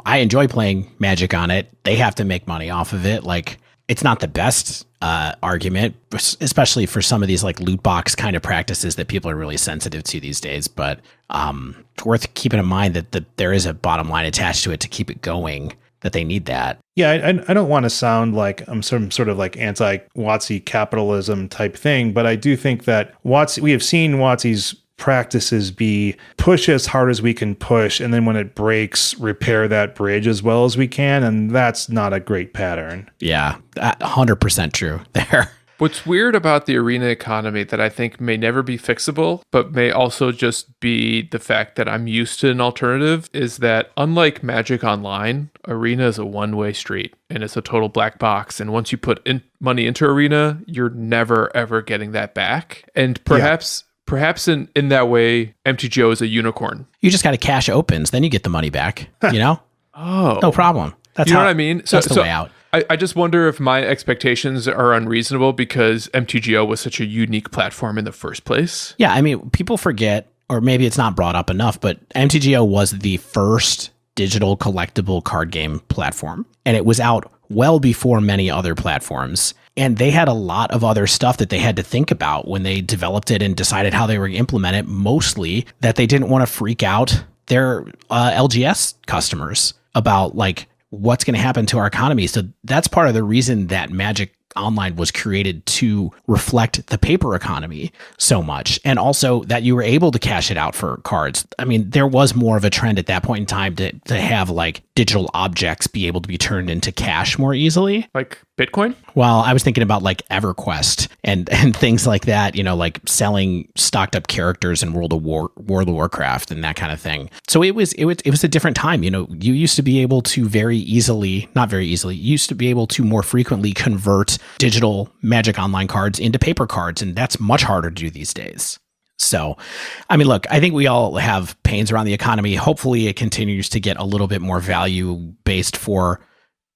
I enjoy playing Magic on it, they have to make money off of it. Like, it's not the best argument, especially for some of these like loot box kind of practices that people are really sensitive to these days. But it's worth keeping in mind that there is a bottom line attached to it to keep it going, that they need that. Yeah, I don't want to sound like I'm some sort of like anti-WotC capitalism type thing, but I do think that we have seen WotC's practices be push as hard as we can push, and then when it breaks, repair that bridge as well as we can, and that's not a great pattern. Yeah, 100% true there. What's weird about the arena economy that I think may never be fixable, but may also just be the fact that I'm used to an alternative, is that unlike Magic Online, Arena is a one-way street, and it's a total black box. And once you put money into Arena, you're never, ever getting that back. And perhaps in that way, MTGO is a unicorn. You just got to cash opens, then you get the money back, Oh. No problem. That's what I mean? That's the way out. I just wonder if my expectations are unreasonable because MTGO was such a unique platform in the first place. Yeah, I mean, people forget, or maybe it's not brought up enough, but MTGO was the first digital collectible card game platform, and it was out well before many other platforms. And they had a lot of other stuff that they had to think about when they developed it and decided how they were going to implement it, mostly that they didn't want to freak out their LGS customers about like what's going to happen to our economy. So that's part of the reason that Magic Online was created, to reflect the paper economy so much, and also that you were able to cash it out for cards. I mean, there was more of a trend at that point in time to have like digital objects be able to be turned into cash more easily. Like Bitcoin? Well, I was thinking about like EverQuest and things like that, you know, like selling stocked up characters in World of Warcraft and that kind of thing. So it was a different time. You know, you used to be able to you used to be able to more frequently convert digital Magic Online cards into paper cards, and that's much harder to do these days. So, I mean, look, I think we all have pains around the economy. Hopefully it continues to get a little bit more value based for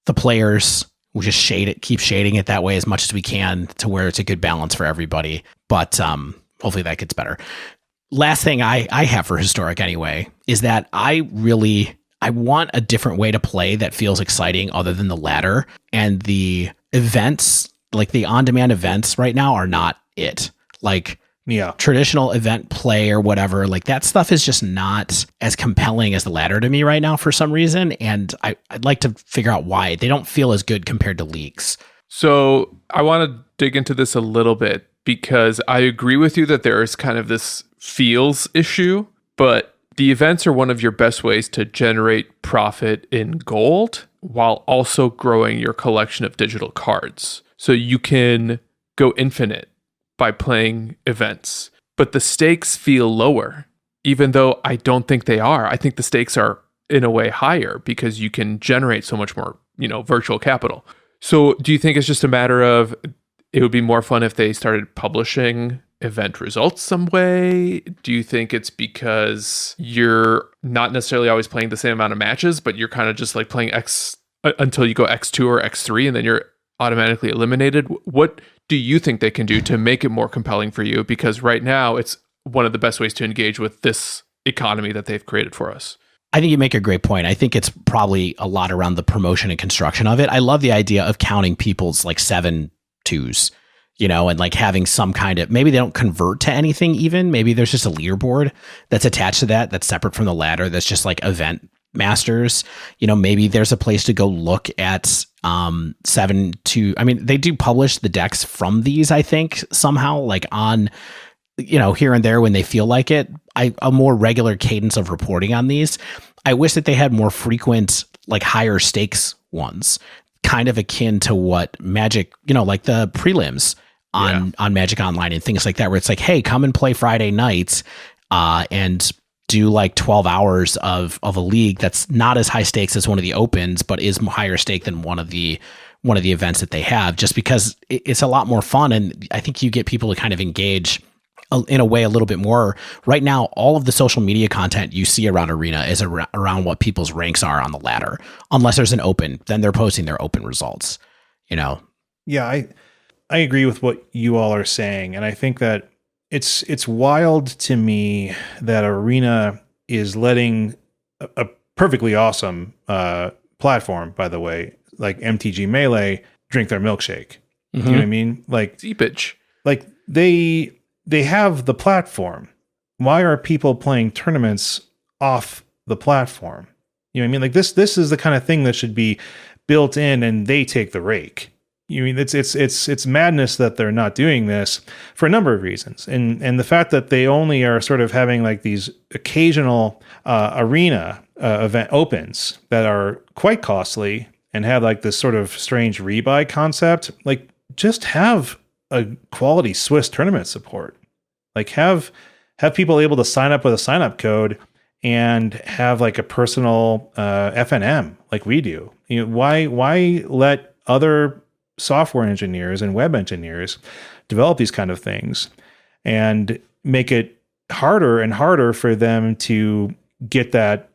the players. We'll just keep shading it that way as much as we can to where it's a good balance for everybody. But hopefully that gets better. Last thing I have for Historic anyway is that I want a different way to play that feels exciting other than the ladder. And the events, like the on-demand events right now, are not it. Like traditional event play or whatever, like that stuff is just not as compelling as the ladder to me right now for some reason. And I'd like to figure out why. They don't feel as good compared to leagues. So I want to dig into this a little bit because I agree with you that there is kind of this feels issue, but the events are one of your best ways to generate profit in gold while also growing your collection of digital cards. So you can go infinite by playing events, but the stakes feel lower, even though I don't think they are. I think the stakes are in a way higher because you can generate so much more, virtual capital. So do you think it's just a matter of it would be more fun if they started publishing event results some way? Do you think it's because you're not necessarily always playing the same amount of matches, but you're kind of just like playing X until you go X2 or X3 and then you're automatically eliminated? What do you think they can do to make it more compelling for you? Because right now it's one of the best ways to engage with this economy that they've created for us. I think you make a great point. I think it's probably a lot around the promotion and construction of it. I love the idea of counting people's like 7-2s, and like having some kind of, maybe they don't convert to anything even. Maybe there's just a leaderboard that's attached to that's separate from the ladder. That's just like event masters. Maybe there's a place to go look at 7-2. I mean, they do publish the decks from these, I think, somehow, like on, here and there when they feel like it. A more regular cadence of reporting on these. I wish that they had more frequent, like higher stakes ones, kind of akin to what Magic, like the prelims on Magic Online and things like that, where it's like, hey, come and play Friday nights and do like 12 hours of a league that's not as high stakes as one of the opens, but is higher stake than one of the events that they have, just because it's a lot more fun. And I think you get people to kind of engage in a way a little bit more. Right now, all of the social media content you see around Arena is around what people's ranks are on the ladder. Unless there's an open, then they're posting their open results, Yeah, I agree with what you all are saying. And I think that it's wild to me that Arena is letting a perfectly awesome platform, by the way, like MTG Melee, drink their milkshake. Mm-hmm. You know what I mean? Like seepage. Like they have the platform. Why are people playing tournaments off the platform? You know what I mean? Like this is the kind of thing that should be built in, and they take the rake. You mean it's madness that they're not doing this for a number of reasons, and the fact that they only are sort of having like these occasional arena event opens that are quite costly and have like this sort of strange rebuy concept. Like just have a quality Swiss tournament support. Like have people able to sign up with a sign up code and have like a personal FNM like we do. Why let other software engineers and web engineers develop these kind of things and make it harder and harder for them to get that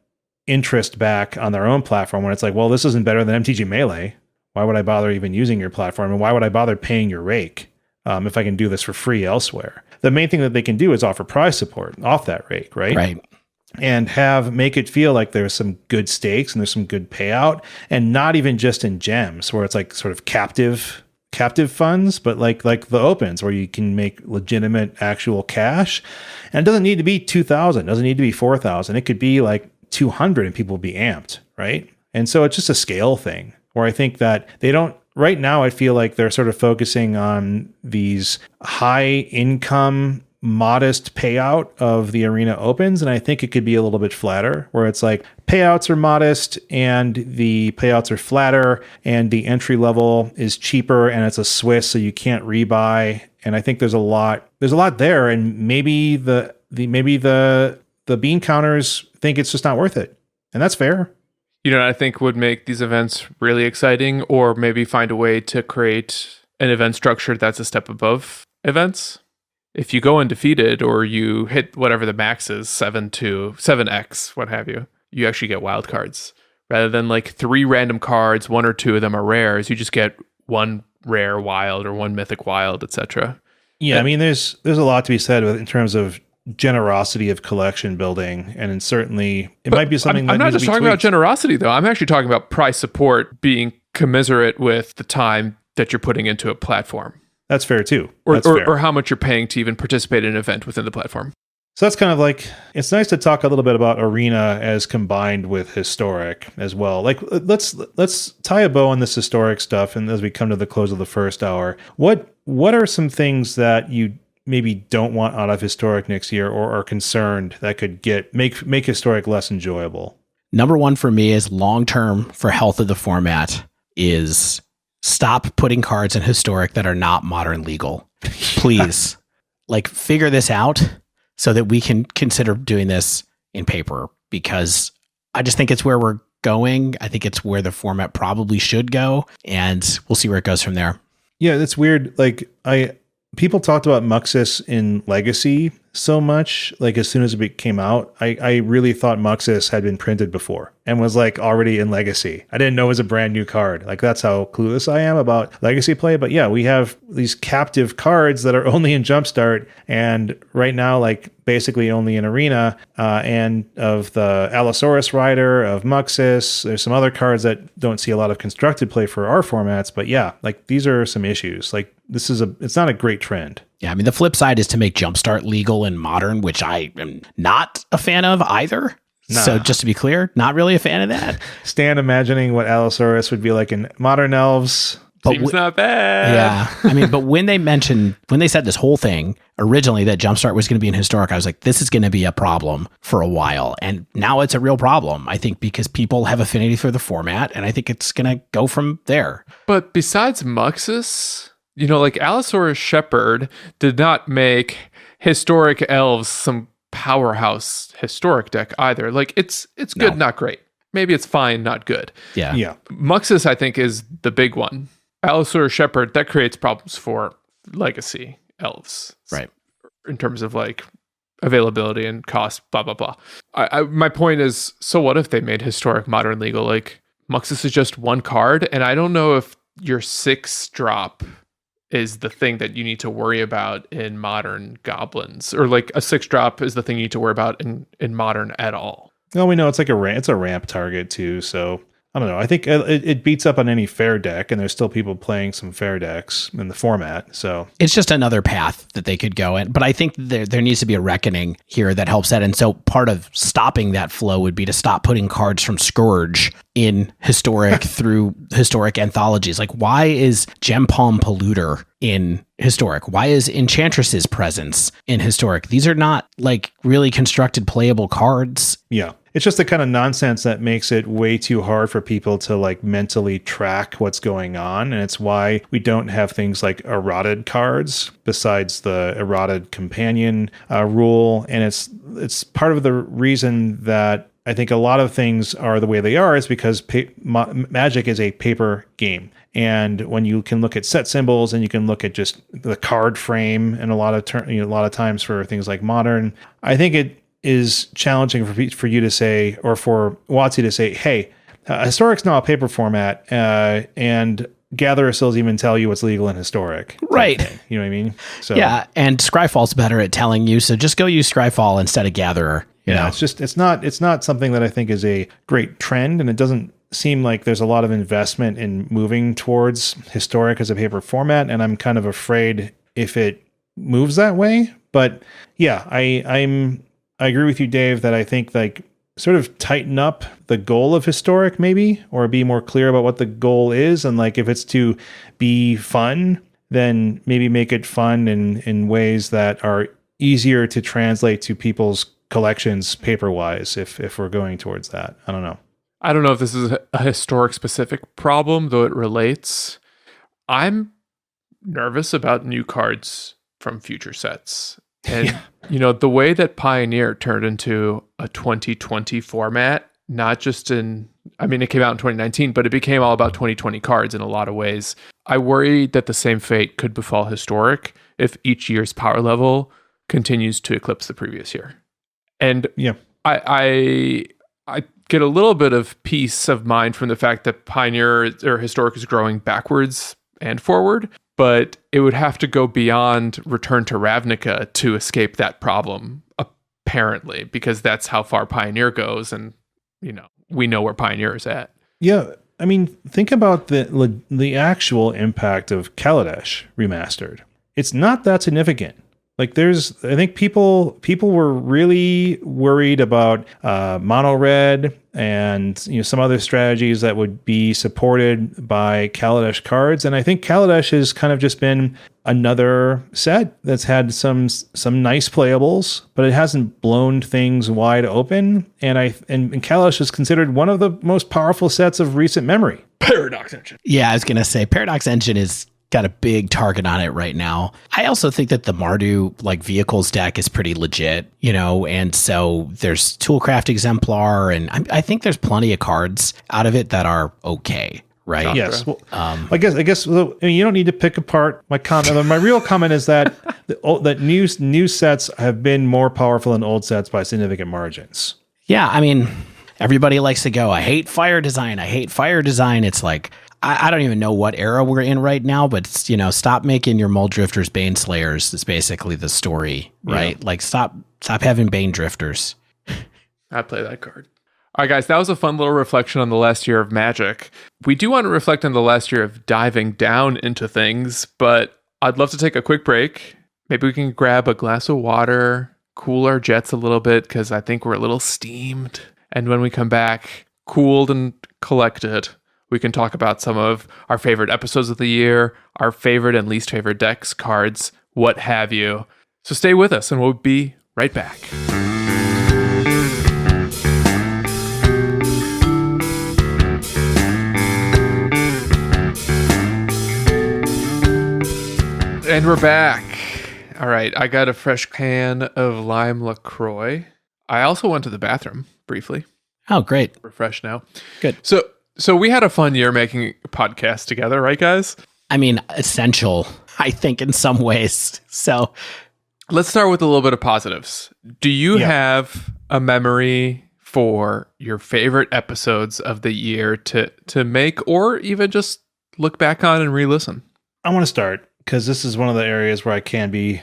interest back on their own platform when it's like, well, this isn't better than MTG Melee. Why would I bother even using your platform? And why would I bother paying your rake if I can do this for free elsewhere? The main thing that they can do is offer prize support off that rake, right? Right. And make it feel like there's some good stakes and there's some good payout, and not even just in gems where it's like sort of captive funds, but like the opens where you can make legitimate actual cash. And it doesn't need to be 2,000, doesn't need to be 4,000. It could be like 200 and people will be amped, right? And so it's just a scale thing where I think that they don't, right now I feel like they're sort of focusing on these high income, modest payout of the arena opens. And I think it could be a little bit flatter where it's like payouts are modest and the payouts are flatter and the entry level is cheaper and it's a Swiss, so you can't rebuy. And I think there's a lot there. And maybe the bean counters think it's just not worth it. And that's fair. You know what I think would make these events really exciting, or maybe find a way to create an event structure that's a step above events? If you go undefeated or you hit whatever the max is, 7x, what have you, you actually get wild cards. Rather than like 3 random cards, 1 or 2 of them are rares, you just get 1 rare wild or 1 mythic wild, etc. Yeah, I mean, there's a lot to be said in terms of generosity of collection building, and certainly it might be something. I'm not just talking about generosity, though. I'm actually talking about price support being commensurate with the time that you're putting into a platform. That's fair too. Or how much you're paying to even participate in an event within the platform. So that's kind of like, it's nice to talk a little bit about arena as combined with historic as well. Like let's tie a bow on this historic stuff, and as we come to the close of the first hour, what are some things that you maybe don't want out of historic next year, or are concerned that could make historic less enjoyable? Number one for me is long-term for health of the format is stop putting cards in historic that are not modern legal. Please, like, figure this out so that we can consider doing this in paper, because I just think it's where we're going. I think it's where the format probably should go, and we'll see where it goes from there. Yeah, it's weird. Like, people talked about Muxus in Legacy so much, like as soon as it came out, I really thought Muxus had been printed before and was like already in Legacy. I didn't know it was a brand new card. Like, that's how clueless I am about Legacy play. But yeah, we have these captive cards that are only in Jumpstart, and right now, like, basically only in Arena, and of the Allosaurus Rider, of Muxus. There's some other cards that don't see a lot of constructed play for our formats, but yeah, like, these are some issues. Like, it's not a great trend. Yeah, I mean, the flip side is to make Jumpstart legal in Modern, which I am not a fan of either. Nah. So just to be clear, not really a fan of that. Stan imagining what Allosaurus would be like in Modern Elves. Seems not bad. Yeah. I mean, but when they said this whole thing originally that Jumpstart was going to be in historic, I was like, this is going to be a problem for a while. And now it's a real problem, I think, because people have affinity for the format, and I think it's going to go from there. But besides Muxus, you know, like, Allosaurus Shepherd did not make historic elves some powerhouse historic deck either. Like, it's good, not great. Maybe it's fine, not good. Yeah. Muxus, I think, is the big one. Allosaurus Shepherd, that creates problems for Legacy elves, right? In terms of like availability and cost, blah blah blah. My point is, so what if they made historic modern legal? Like, Muxus is just 1 card, and I don't know if your 6-drop is the thing that you need to worry about in modern goblins, or like a 6-drop is the thing you need to worry about in modern at all. Well, we know it's like it's a ramp target too, so I don't know. I think it beats up on any fair deck, and there's still people playing some fair decks in the format. So it's just another path that they could go in. But I think there needs to be a reckoning here that helps that. And so part of stopping that flow would be to stop putting cards from Scourge in historic through historic anthologies. Like, why is Gem Palm Polluter in historic? Why is Enchantress's Presence in historic? These are not like really constructed playable cards. Yeah. It's just the kind of nonsense that makes it way too hard for people to like mentally track what's going on. And it's why we don't have things like eroded cards besides the eroded companion rule. And it's part of the reason that I think a lot of things are the way they are is because Magic is a paper game. And when you can look at set symbols and you can look at just the card frame and a lot of times for things like Modern, I think it is challenging for you to say, or for WotC to say, hey, Historic's now a paper format, and Gatherer stills even tell you what's legal and historic. Right. You know what I mean? So yeah, and Scryfall's better at telling you, so just go use Scryfall instead of Gatherer. You know? it's not something that I think is a great trend, and it doesn't seem like there's a lot of investment in moving towards historic as a paper format, and I'm kind of afraid if it moves that way. But yeah, I agree with you, Dave, that I think like sort of tighten up the goal of historic maybe, or be more clear about what the goal is. And like, if it's to be fun, then maybe make it fun in ways that are easier to translate to people's collections paper wise, if we're going towards that. I don't know. I don't know if this is a historic specific problem, though it relates. I'm nervous about new cards from future sets. And, the way that Pioneer turned into a 2020 format, not just it came out in 2019, but it became all about 2020 cards in a lot of ways. I worry that the same fate could befall Historic if each year's power level continues to eclipse the previous year. And I get a little bit of peace of mind from the fact that Pioneer or Historic is growing backwards and forward, but it would have to go beyond Return to Ravnica to escape that problem, apparently, because that's how far Pioneer goes, and we know where Pioneer is at. Yeah, I mean, think about the actual impact of Kaladesh remastered. It's not that significant. Like I think people were really worried about mono red and some other strategies that would be supported by Kaladesh cards, and I think Kaladesh has kind of just been another set that's had some nice playables, but it hasn't blown things wide open. And Kaladesh is considered one of the most powerful sets of recent memory. Paradox Engine. Yeah, I was gonna say Paradox Engine is got a big target on it right now. I also think that the Mardu vehicles deck is pretty legit, and so there's Toolcraft Exemplar, and I think there's plenty of cards out of it that are okay, right? Yes. Well, I guess you don't need to pick apart my comment. My real comment is that that new sets have been more powerful than old sets by significant margins. Yeah, I mean, everybody likes to go, I hate fire design. It's like, I don't even know what era we're in right now, but stop making your Mold Drifters Bane Slayers. That's basically the story, right? Yeah. Like stop having Bane Drifters. I play that card. All right, guys, that was a fun little reflection on the last year of Magic. We do want to reflect on the last year of diving down into things, but I'd love to take a quick break. Maybe we can grab a glass of water, cool our jets a little bit, because I think we're a little steamed. And when we come back, cooled and collected, we can talk about some of our favorite episodes of the year, our favorite and least favorite decks, cards, what have you. So stay with us and we'll be right back. And we're back. All right, I got a fresh can of lime LaCroix. I also went to the bathroom briefly. Oh, great. Refreshed now. Good. So we had a fun year making a podcast together, right, guys? I mean, essential, I think, in some ways. So let's start with a little bit of positives. Do you have a memory for your favorite episodes of the year to make, or even just look back on and re-listen? I want to start because this is one of the areas where I can be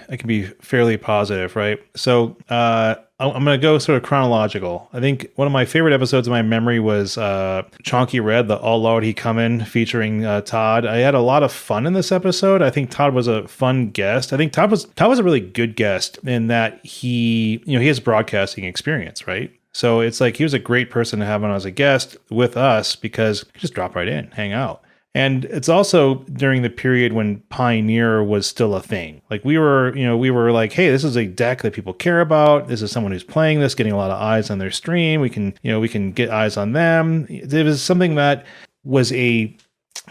fairly positive, right? So I'm going to go sort of chronological. I think one of my favorite episodes of my memory was Chonky Red, the All Lord He Come In, featuring Todd. I had a lot of fun in this episode. I think Todd was a fun guest. I think Todd was a really good guest in that he has broadcasting experience, right? So it's like he was a great person to have on as a guest with us because he just drop right in, hang out. And it's also during the period when Pioneer was still a thing. Like we were like, hey, this is a deck that people care about. This is someone who's playing this, getting a lot of eyes on their stream. We can get eyes on them. It was something that was a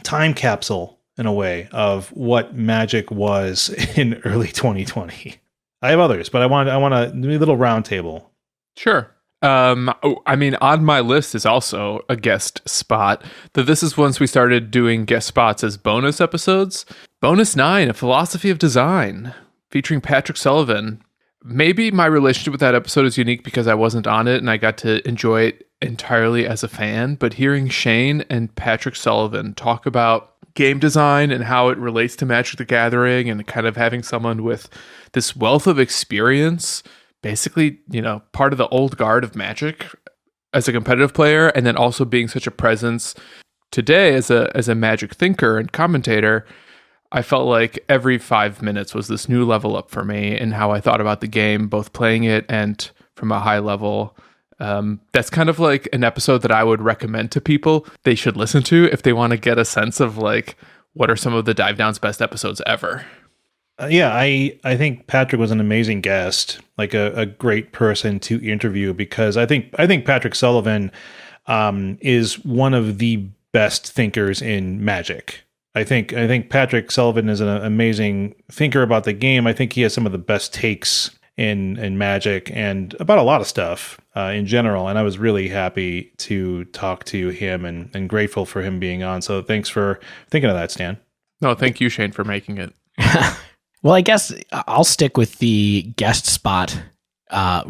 time capsule in a way of what Magic was in early 2020. I have others, but I want a little round table. Sure. On my list is also a guest spot. This is once we started doing guest spots as bonus episodes. Bonus 9, A Philosophy of Design, featuring Patrick Sullivan. maybe my relationship with that episode is unique because I wasn't on it and I got to enjoy it entirely as a fan. But hearing Shane and Patrick Sullivan talk about game design and how it relates to Magic the Gathering, and kind of having someone with this wealth of experience, basically, part of the old guard of Magic as a competitive player, and then also being such a presence today as a Magic thinker and commentator, I felt like every 5 minutes was this new level up for me in how I thought about the game, both playing it and from a high level. That's kind of like an episode that I would recommend to people they should listen to if they want to get a sense of like, what are some of the Dive Down's best episodes ever. I think Patrick was an amazing guest, like a great person to interview, because I think Patrick Sullivan is one of the best thinkers in Magic. I think Patrick Sullivan is an amazing thinker about the game. I think he has some of the best takes in Magic and about a lot of stuff in general. And I was really happy to talk to him and grateful for him being on. So thanks for thinking of that, Stan. No, thank you, Shane, for making it. Well, I guess I'll stick with the guest spot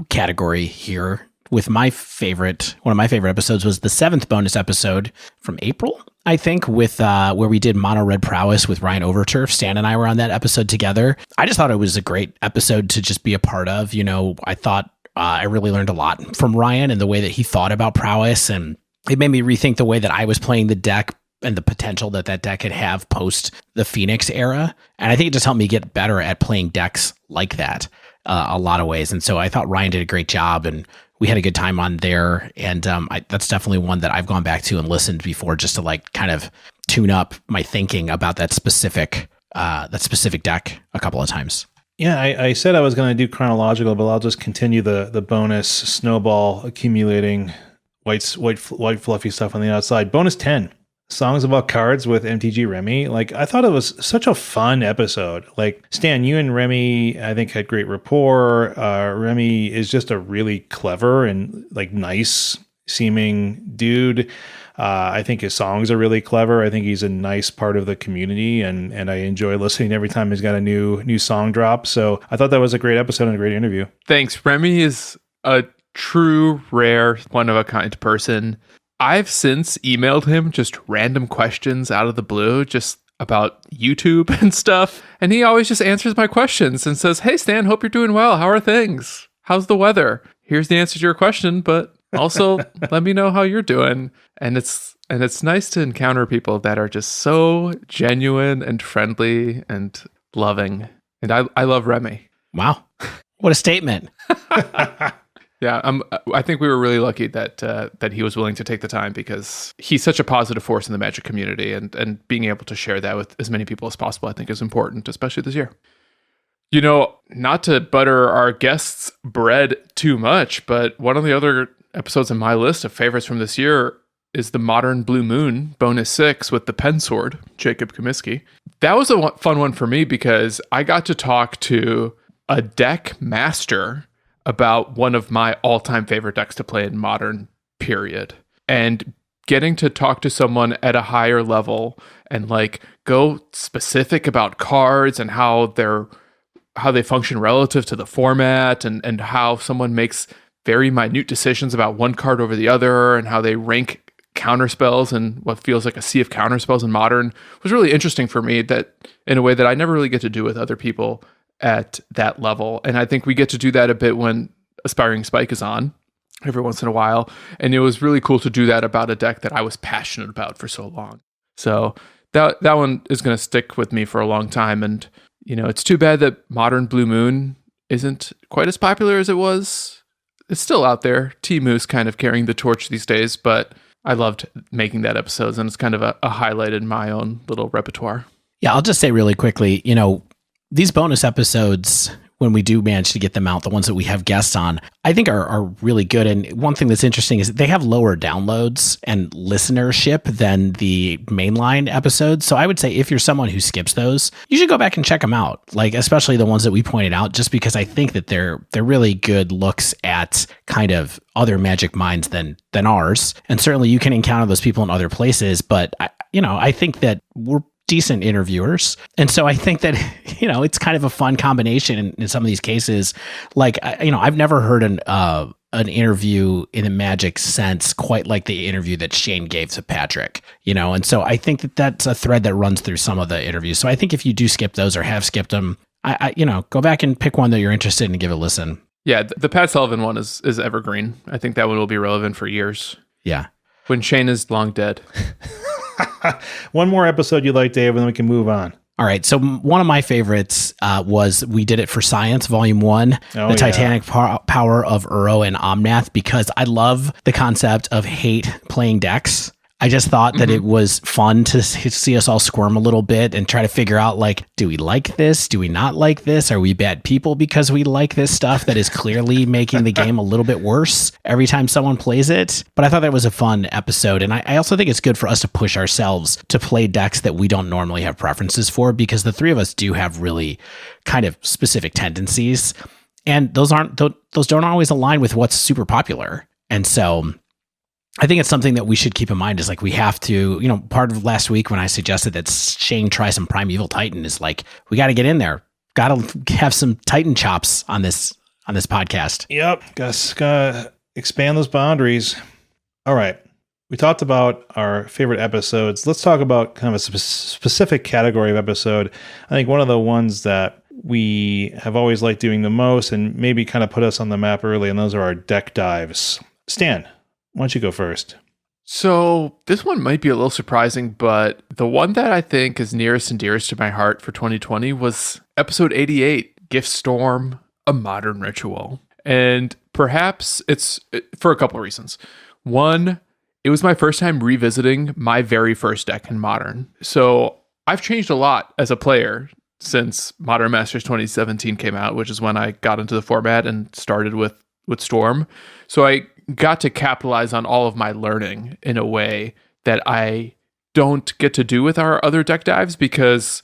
category here. With one of my favorite episodes was the 7th bonus episode from April, I think, with where we did Mono Red Prowess with Ryan Overturf. Stan and I were on that episode together. I just thought it was a great episode to just be a part of. I thought I really learned a lot from Ryan and the way that he thought about prowess, and it made me rethink the way that I was playing the deck and the potential that deck could have post the Phoenix era. And I think it just helped me get better at playing decks like that a lot of ways. And so I thought Ryan did a great job, and we had a good time on there. And that's definitely one that I've gone back to and listened before, just to like kind of tune up my thinking about that specific deck a couple of times. Yeah, I said I was going to do chronological, but I'll just continue the bonus snowball accumulating white fluffy stuff on the outside. Bonus 10. Songs about cards with MTG Remy. Like, I thought it was such a fun episode. Like, Stan, you and Remy, I think, had great rapport. Remy is just a really clever and like nice seeming dude. I think his songs are really clever. I think he's a nice part of the community, and I enjoy listening every time he's got a new song drop. So I thought that was a great episode and a great interview. Thanks. Remy is a true, rare, one-of-a-kind person. I've since emailed him just random questions out of the blue, just about YouTube and stuff. And he always just answers my questions and says, "Hey, Stan, hope you're doing well. How are things? How's the weather? Here's the answer to your question, but also let me know how you're doing." And it's nice to encounter people that are just so genuine and friendly and loving. And I love Remy. Wow. What a statement. Yeah, I think we were really lucky that he was willing to take the time, because he's such a positive force in the Magic community, and being able to share that with as many people as possible, I think, is important, especially this year. Not to butter our guests' bread too much, but one of the other episodes on my list of favorites from this year is the Modern Blue Moon bonus 6 with the pen sword, Jacob Comiskey. That was a fun one for me because I got to talk to a deck master about one of my all-time favorite decks to play in Modern, period. And getting to talk to someone at a higher level and like go specific about cards and how they function relative to the format, and how someone makes very minute decisions about one card over the other, and how they rank counterspells and what feels like a sea of counterspells in Modern was really interesting for me, that in a way that I never really get to do with other people at that level. And I think we get to do that a bit when Aspiring Spike is on every once in a while. And it was really cool to do that about a deck that I was passionate about for so long. So that one is going to stick with me for a long time. And, it's too bad that Modern Blue Moon isn't quite as popular as it was. It's still out there. T-Moose kind of carrying the torch these days, but I loved making that episode, and it's kind of a highlight in my own little repertoire. Yeah, I'll just say really quickly, these bonus episodes, when we do manage to get them out, the ones that we have guests on, I think are really good. And one thing that's interesting is they have lower downloads and listenership than the mainline episodes. So I would say if you're someone who skips those, you should go back and check them out. Like, especially the ones that we pointed out, just because I think that they're really good looks at kind of other Magic minds than ours. And certainly you can encounter those people in other places. But I think that we're decent interviewers. And so I think that, it's kind of a fun combination in some of these cases. Like, I've never heard an interview in a Magic sense quite like the interview that Shane gave to Patrick, and so I think that that's a thread that runs through some of the interviews. So I think if you do skip those or have skipped them, I go back and pick one that you're interested in and give it a listen. Yeah, the Pat Sullivan one is evergreen. I think that one will be relevant for years. Yeah. When Shane is long dead. One more episode you like, Dave, and then we can move on. All right. So one of my favorites was We Did It for Science, Volume 1, The Titanic Power of Uro and Omnath, because I love the concept of hate playing decks. I just thought that it was fun to see us all squirm a little bit and try to figure out, like, do we like this? Do we not like this? Are we bad people because we like this stuff that is clearly making the game a little bit worse every time someone plays it? But I thought that was a fun episode. And I also think it's good for us to push ourselves to play decks that we don't normally have preferences for, because the three of us do have really kind of specific tendencies. And those don't always align with what's super popular. And so I think it's something that we should keep in mind, is like, we have to, part of last week when I suggested that Shane try some Primeval Titan is like, we got to get in there. Got to have some Titan chops on this podcast. Yep. Gotta expand those boundaries. All right. We talked about our favorite episodes. Let's talk about kind of a specific category of episode. I think one of the ones that we have always liked doing the most and maybe kind of put us on the map early, and those are our deck dives. Stan, why don't you go first? So this one might be a little surprising, but the one that I think is nearest and dearest to my heart for 2020 was episode 88, Gift Storm, A Modern Ritual. And perhaps it's for a couple of reasons. One, it was my first time revisiting my very first deck in Modern. So I've changed a lot as a player since Modern Masters 2017 came out, which is when I got into the format and started with Storm. So I got to capitalize on all of my learning in a way that I don't get to do with our other deck dives, because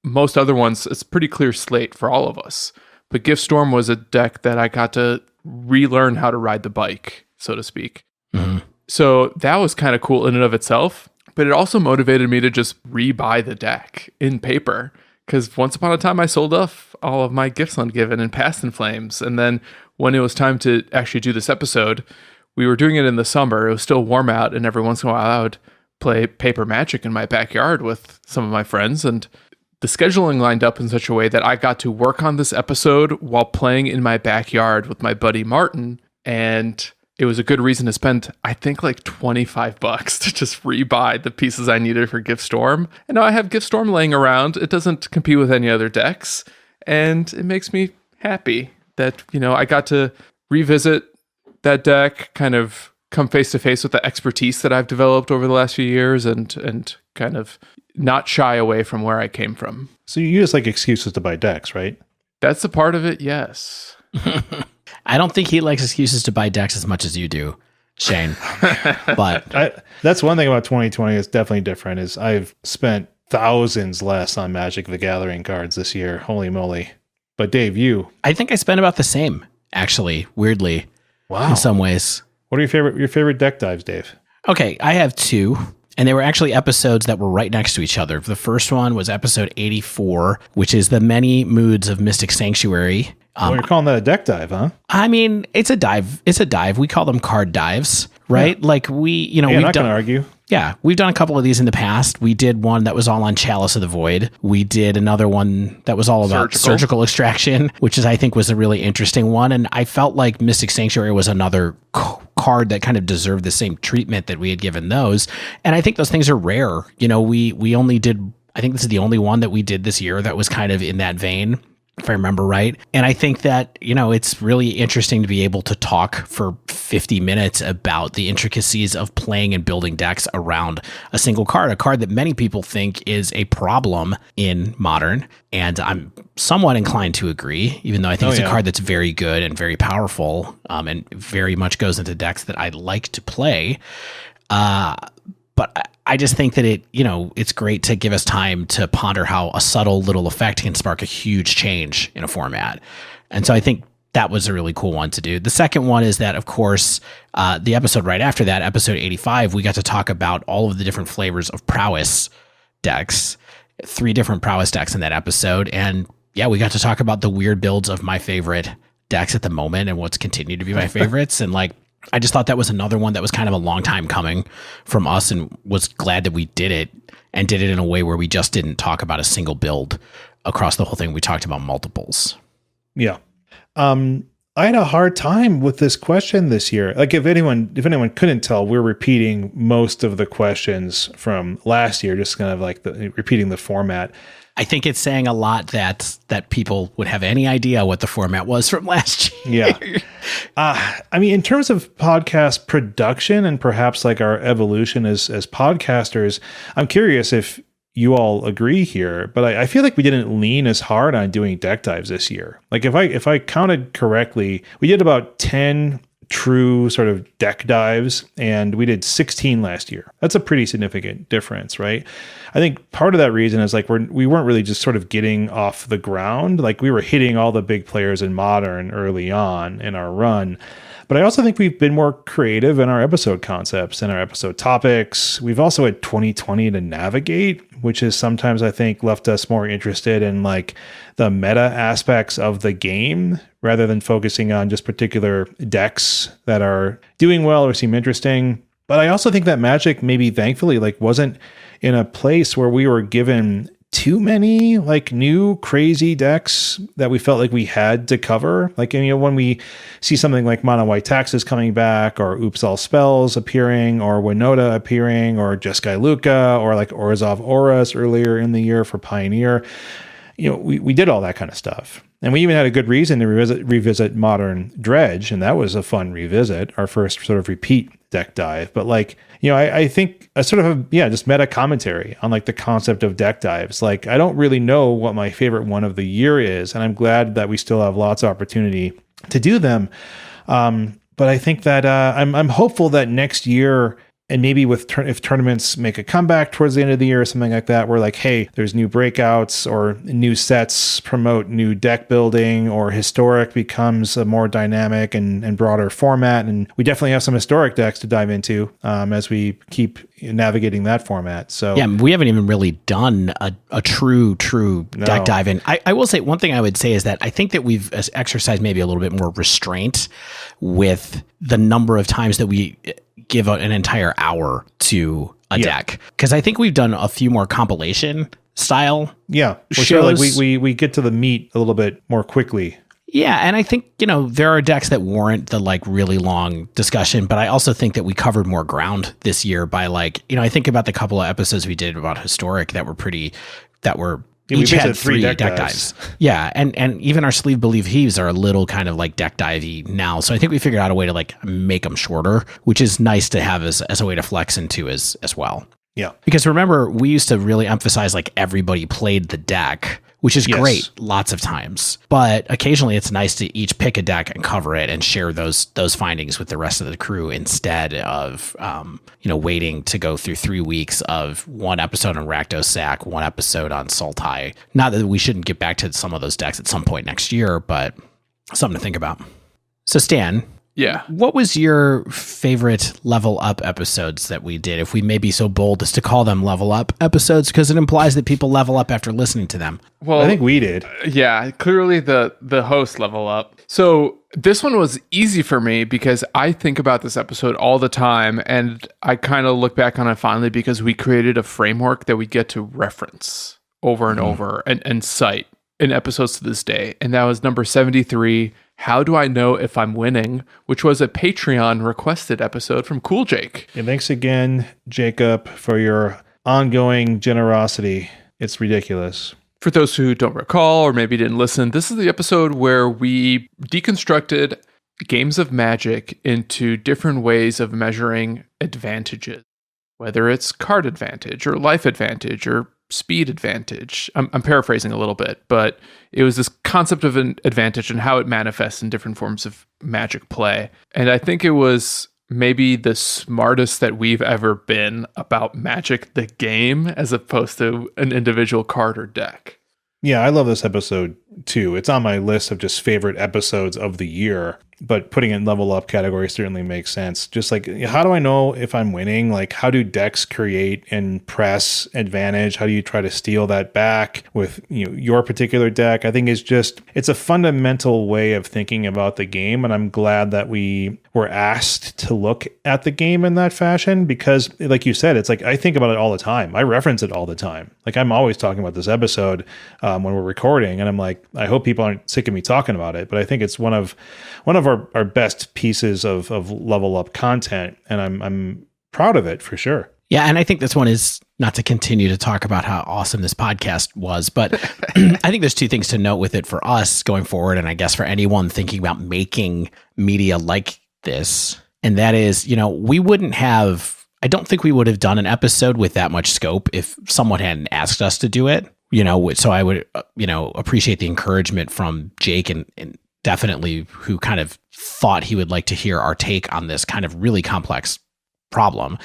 most other ones, it's a pretty clear slate for all of us. But Gift Storm was a deck that I got to relearn how to ride the bike, so to speak. Mm-hmm. So that was kind of cool in and of itself, but it also motivated me to just rebuy the deck in paper, because once upon a time I sold off all of my Gifts Ungiven and Past in Flames, and then when it was time to actually do this episode, we were doing it in the summer. It was still warm out, and every once in a while I would play paper Magic in my backyard with some of my friends, and the scheduling lined up in such a way that I got to work on this episode while playing in my backyard with my buddy Martin, and it was a good reason to spend, I think, like $25 to just rebuy the pieces I needed for Gift Storm. And now I have Gift Storm laying around. It doesn't compete with any other decks, and it makes me happy that, I got to revisit that deck, kind of come face to face with the expertise that I've developed over the last few years, and kind of not shy away from where I came from. So you just like excuses to buy decks, right? That's a part of it, yes. I don't think he likes excuses to buy decks as much as you do, Shane. But that's one thing about 2020 is definitely different, is I've spent thousands less on Magic the Gathering cards this year. Holy moly. But Dave, you? I think I spent about the same, actually, weirdly. Wow. In some ways. What are your favorite deck dives, Dave? Okay, I have two, and they were actually episodes that were right next to each other. The first one was episode 84, which is the Many Moods of Mystic Sanctuary. You're calling that a deck dive, huh? I mean, it's a dive. It's a dive. We call them card dives, right? Yeah. Like we've not going to argue. Yeah, we've done a couple of these in the past. We did one that was all on Chalice of the Void. We did another one that was all about surgical extraction, which I think was a really interesting one. And I felt like Mystic Sanctuary was another card that kind of deserved the same treatment that we had given those. And I think those things are rare. We only did, I think this is the only one that we did this year that was kind of in that vein, if I remember right. And I think that, it's really interesting to be able to talk for 50 minutes about the intricacies of playing and building decks around a single card, a card that many people think is a problem in Modern. And I'm somewhat inclined to agree, even though I think it's a card that's very good and very powerful, and very much goes into decks that I like to play. But I just think that it's great to give us time to ponder how a subtle little effect can spark a huge change in a format. And so I think that was a really cool one to do. The second one is that, of course, the episode right after that, episode 85, we got to talk about all of the different flavors of prowess decks. 3 different prowess decks in that episode. And yeah, we got to talk about the weird builds of my favorite decks at the moment and what's continued to be my favorites. And like, I just thought that was another one that was kind of a long time coming from us, and was glad that we did it, and did it in a way where we just didn't talk about a single build across the whole thing. We talked about multiples. Yeah. I had a hard time with this question this year. Like if anyone couldn't tell, we're repeating most of the questions from last year, just kind of like repeating the format. I think it's saying a lot that people would have any idea what the format was from last year. Yeah. I mean, in terms of podcast production and perhaps like our evolution as podcasters, I'm curious if you all agree here, but I feel like we didn't lean as hard on doing deck dives this year. Like if I counted correctly, we did about 10 true sort of deck dives, and we did 16 last year. That's a pretty significant difference, right? I think part of that reason is like we weren't really just sort of getting off the ground. Like we were hitting all the big players in Modern early on in our run. But I also think we've been more creative in our episode concepts and our episode topics. We've also had 2020 to navigate, which is sometimes I think left us more interested in like the meta aspects of the game rather than focusing on just particular decks that are doing well or seem interesting. But I also think that Magic maybe thankfully like wasn't in a place where we were given too many like new crazy decks that we felt like we had to cover. Like, you know, when we see something like Mono White Taxes coming back, or Oops All Spells appearing, or Winota appearing, or Jeskai Luka, or like Orzhov Auras earlier in the year for Pioneer, you know, we did all that kind of stuff. And we even had a good reason to revisit Modern Dredge, and that was a fun revisit, our first sort of repeat deck dive. But like, you know, I think a sort of just meta commentary on like the concept of deck dives. Like, I don't really know what my favorite one of the year is, and I'm glad that we still have lots of opportunity to do them. But I think that I'm hopeful that next year, and maybe if tournaments make a comeback towards the end of the year or something like that, where like, hey, there's new breakouts or new sets promote new deck building, or Historic becomes a more dynamic and broader format. And we definitely have some Historic decks to dive into as we keep navigating that format. So yeah, we haven't even really done a true deck dive in. I will say one thing I would say is that I think that we've exercised maybe a little bit more restraint with the number of times that we give an entire hour to a deck, because I think we've done a few more compilation style shows. Sure, like we get to the meat a little bit more quickly. Yeah, and I think, you know, there are decks that warrant the like really long discussion, but I also think that we covered more ground this year by like, you know, I think about the couple of episodes we did about Historic that were each had 3 deck dives. Yeah, and even our Sleeve Believe Heaves are a little kind of like deck divey now. So I think we figured out a way to like make them shorter, which is nice to have as a way to flex into as well. Yeah. Because remember, we used to really emphasize like everybody played the deck, which is great lots of times. But occasionally it's nice to each pick a deck and cover it and share those findings with the rest of the crew, instead of waiting to go through 3 weeks of one episode on Rakdos Sack, one episode on Sultai. Not that we shouldn't get back to some of those decks at some point next year, but something to think about. So Stan, yeah, what was your favorite level up episodes that we did, if we may be so bold as to call them level up episodes, because it implies that people level up after listening to them? Well, I think we did. Yeah, clearly the host level up. So this one was easy for me because I think about this episode all the time, and I kind of look back on it fondly because we created a framework that we get to reference over and over and cite in episodes to this day. And that was number 73, How Do I Know If I'm Winning?, which was a Patreon requested episode from Cool Jake. And thanks again, Jacob, for your ongoing generosity. It's ridiculous. For those who don't recall or maybe didn't listen, this is the episode where we deconstructed games of Magic into different ways of measuring advantages, whether it's card advantage or life advantage or speed advantage. I'm paraphrasing a little bit, but it was this concept of an advantage and how it manifests in different forms of Magic play. And I think it was maybe the smartest that we've ever been about Magic the game, as opposed to an individual card or deck. Yeah, I love this episode too. It's on my list of just favorite episodes of the year. but putting it in level up category certainly makes sense. Just like, how do I know if I'm winning? Like, how do decks create and press advantage? How do you try to steal that back with your particular deck? I think it's a fundamental way of thinking about the game, and I'm glad that we were asked to look at the game in that fashion, because like you said, it's like I think about it all the time. I reference it all the time. Like, I'm always talking about this episode when we're recording, and I'm like, I hope people aren't sick of me talking about it, but I think it's one of our best pieces of level up content, and I'm proud of it for sure. Yeah, and I think this one is, not to continue to talk about how awesome this podcast was, but I think there's two things to note with it for us going forward, and I guess for anyone thinking about making media like this, and that is, I don't think we would have done an episode with that much scope if someone hadn't asked us to do it, so I would, appreciate the encouragement from Jake and definitely who kind of thought he would like to hear our take on this kind of really complex problem.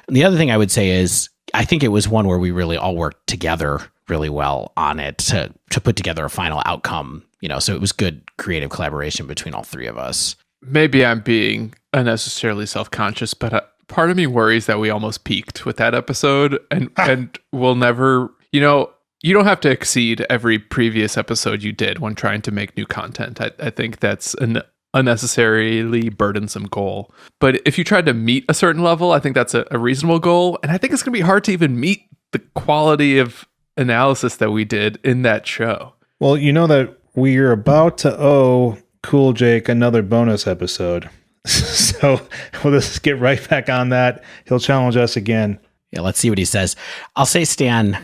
And the other thing I would say is, I think it was one where we really all worked together really well on it to put together a final outcome, so it was good creative collaboration between all three of us. Maybe I'm being unnecessarily self-conscious, but part of me worries that we almost peaked with that episode and we'll never, you don't have to exceed every previous episode you did when trying to make new content. I think that's an unnecessarily burdensome goal. But if you tried to meet a certain level, I think that's a reasonable goal. And I think it's going to be hard to even meet the quality of analysis that we did in that show. Well, you know that we're about to owe Cool Jake another bonus episode. So we'll just get right back on that. He'll challenge us again. Yeah, let's see what he says. I'll say, Stan,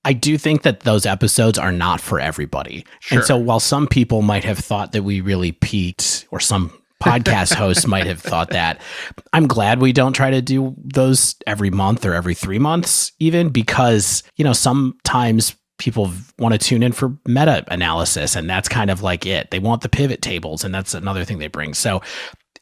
I do think that those episodes are not for everybody. Sure. And so while some people might have thought that we really peaked, or some podcast hosts might have thought that, I'm glad we don't try to do those every month or every 3 months even, because, sometimes people want to tune in for meta analysis, and that's kind of like it. They want the pivot tables, and that's another thing they bring. So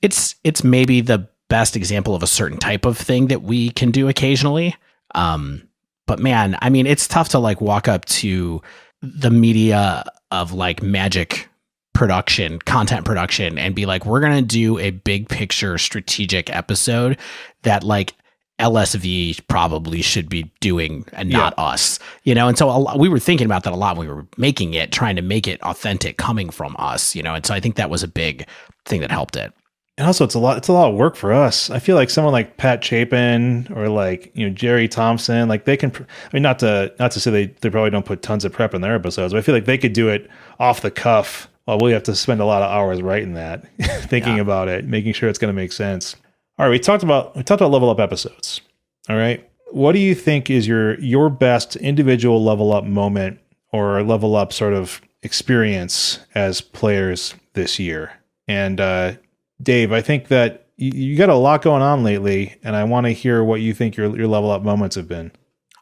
it's maybe the best example of a certain type of thing that we can do occasionally. But man, I mean, it's tough to like walk up to the media of like Magic production, content production, and be like, we're going to do a big picture strategic episode that like LSV probably should be doing and not us, And so we were thinking about that a lot when we were making it, trying to make it authentic coming from us, And so I think that was a big thing that helped it. And also, it's a lot of work for us. I feel like someone like Pat Chapin or like, Jerry Thompson, like they can, not to say they probably don't put tons of prep in their episodes, but I feel like they could do it off the cuff while we have to spend a lot of hours writing that, thinking about it, making sure it's going to make sense. All right. We talked about level up episodes. All right. What do you think is your best individual level up moment or level up sort of experience as players this year? And, Dave, I think that you got a lot going on lately, and I want to hear what you think your level up moments have been.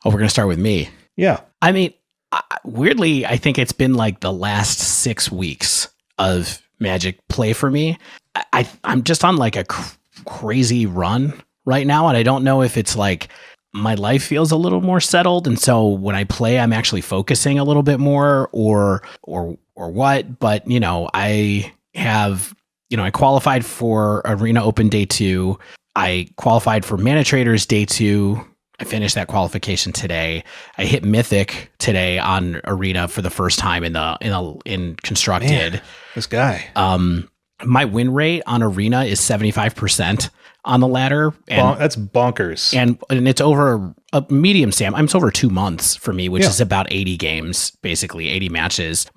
Oh, we're going to start with me. Yeah. I mean, weirdly, I think it's been like the last 6 weeks of Magic play for me. I'm just on like a crazy run right now, and I don't know if it's like my life feels a little more settled, and so when I play, I'm actually focusing a little bit more, or what. But I have. I qualified for Arena Open Day 2. I qualified for Mana Traders Day 2. I finished that qualification today. I hit Mythic today on Arena for the first time in Constructed. Man, this guy. My win rate on Arena is 75% on the ladder. And that's bonkers. And it's over a medium stamp. It's over 2 months for me, which is about 80 games, basically 80 matches.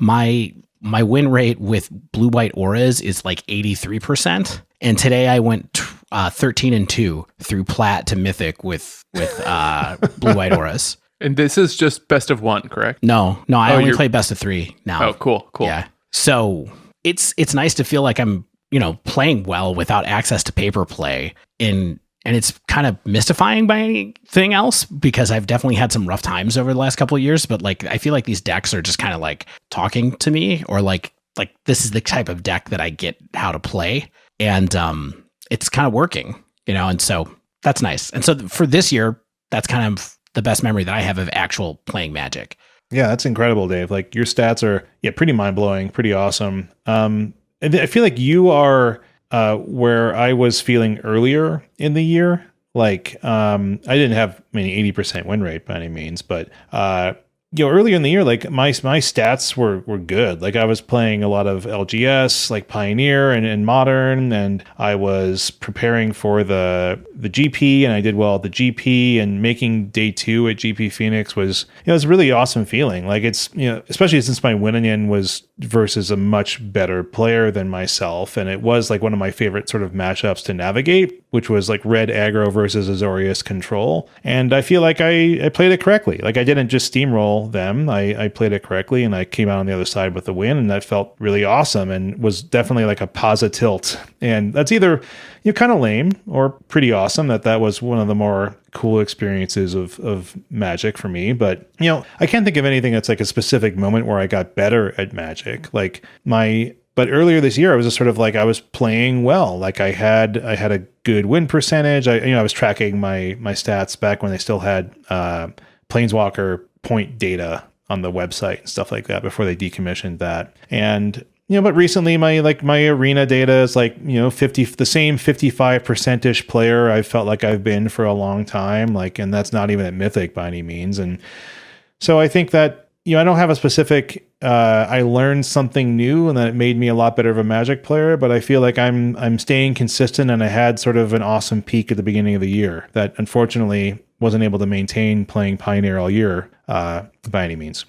My win rate with blue-white auras is like 83%. And today I went 13-2 through plat to mythic with blue-white auras. And this is just best of 1, correct? No, I only play best of 3 now. Oh, cool. Yeah. So it's nice to feel like I'm, playing well without access to paper play. And it's kind of mystifying by anything else, because I've definitely had some rough times over the last couple of years, but like, I feel like these decks are just kind of like talking to me, or like this is the type of deck that I get how to play. And it's kind of working, and so that's nice. And so for this year, that's kind of the best memory that I have of actual playing Magic. Yeah, that's incredible, Dave. Like your stats are pretty mind blowing, pretty awesome. I feel like you are where I was feeling earlier in the year. Like, I didn't have 80% win rate by any means, but earlier in the year, like my stats were good. Like I was playing a lot of LGS, like Pioneer and Modern, and I was preparing for the GP, and I did well at the GP, and making day 2 at GP Phoenix was, it was a really awesome feeling. Like it's, especially since my win-in was versus a much better player than myself, and it was like one of my favorite sort of matchups to navigate, which was like red aggro versus Azorius control. And I feel like I played it correctly. Like I didn't just steamroll them. I played it correctly, and I came out on the other side with the win, and that felt really awesome and was definitely like a positive tilt. And that's either kind of lame or pretty awesome that was one of the more cool experiences of Magic for me. But I can't think of anything that's like a specific moment where I got better at Magic. But earlier this year, I was just sort of like, I was playing well. Like I had a good win percentage. I was tracking my stats back when they still had Planeswalker point data on the website and stuff like that before they decommissioned that. And but recently my arena data is like 50, the same 55% player I felt like I've been for a long time. Like, and that's not even at Mythic by any means. And so I think that I don't have a specific. I learned something new, and that it made me a lot better of a Magic player. But I feel like I'm staying consistent, and I had sort of an awesome peak at the beginning of the year that unfortunately wasn't able to maintain playing Pioneer all year by any means.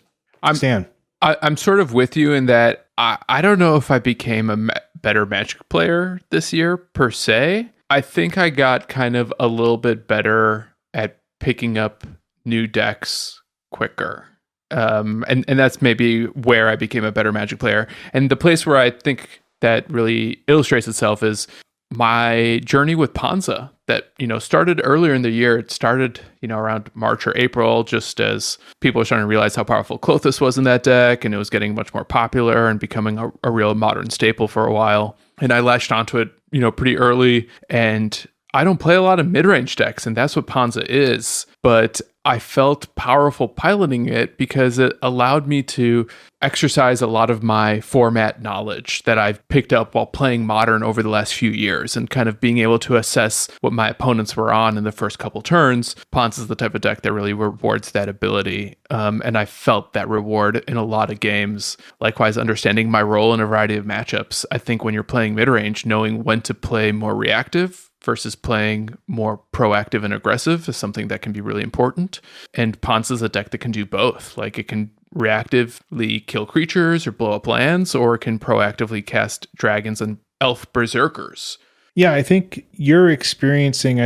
Stan. I'm sort of with you in that I don't know if I became a better Magic player this year per se. I think I got kind of a little bit better at picking up new decks quicker. And that's maybe where I became a better Magic player. And the place where I think that really illustrates itself is my journey with Ponza that, started earlier in the year. It started, around March or April, just as people were starting to realize how powerful Klothys was in that deck, and it was getting much more popular and becoming a real modern staple for a while. And I latched onto it, pretty early, and I don't play a lot of mid-range decks, and that's what Ponza is. But I felt powerful piloting it because it allowed me to exercise a lot of my format knowledge that I've picked up while playing Modern over the last few years, and kind of being able to assess what my opponents were on in the first couple turns. Ponza is the type of deck that really rewards that ability. And I felt that reward in a lot of games. Likewise, understanding my role in a variety of matchups. I think when you're playing mid-range, knowing when to play more reactive versus playing more proactive and aggressive is something that can be really important. And Ponza is a deck that can do both. Like it can reactively kill creatures or blow up lands, or it can proactively cast dragons and elf berserkers. Yeah, I think you're experiencing,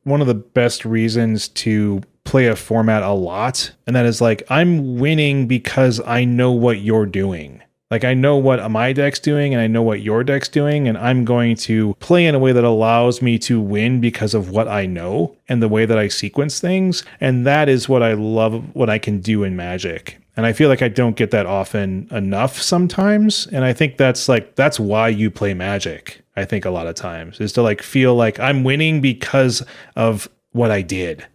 one of the best reasons to play a format a lot. And that is like, I'm winning because I know what you're doing. Like I know what my deck's doing, and I know what your deck's doing, and I'm going to play in a way that allows me to win because of what I know and the way that I sequence things. And that is what I love, what I can do in Magic. And I feel like I don't get that often enough sometimes. And I think that's why you play Magic. I think a lot of times is to like feel like I'm winning because of what I did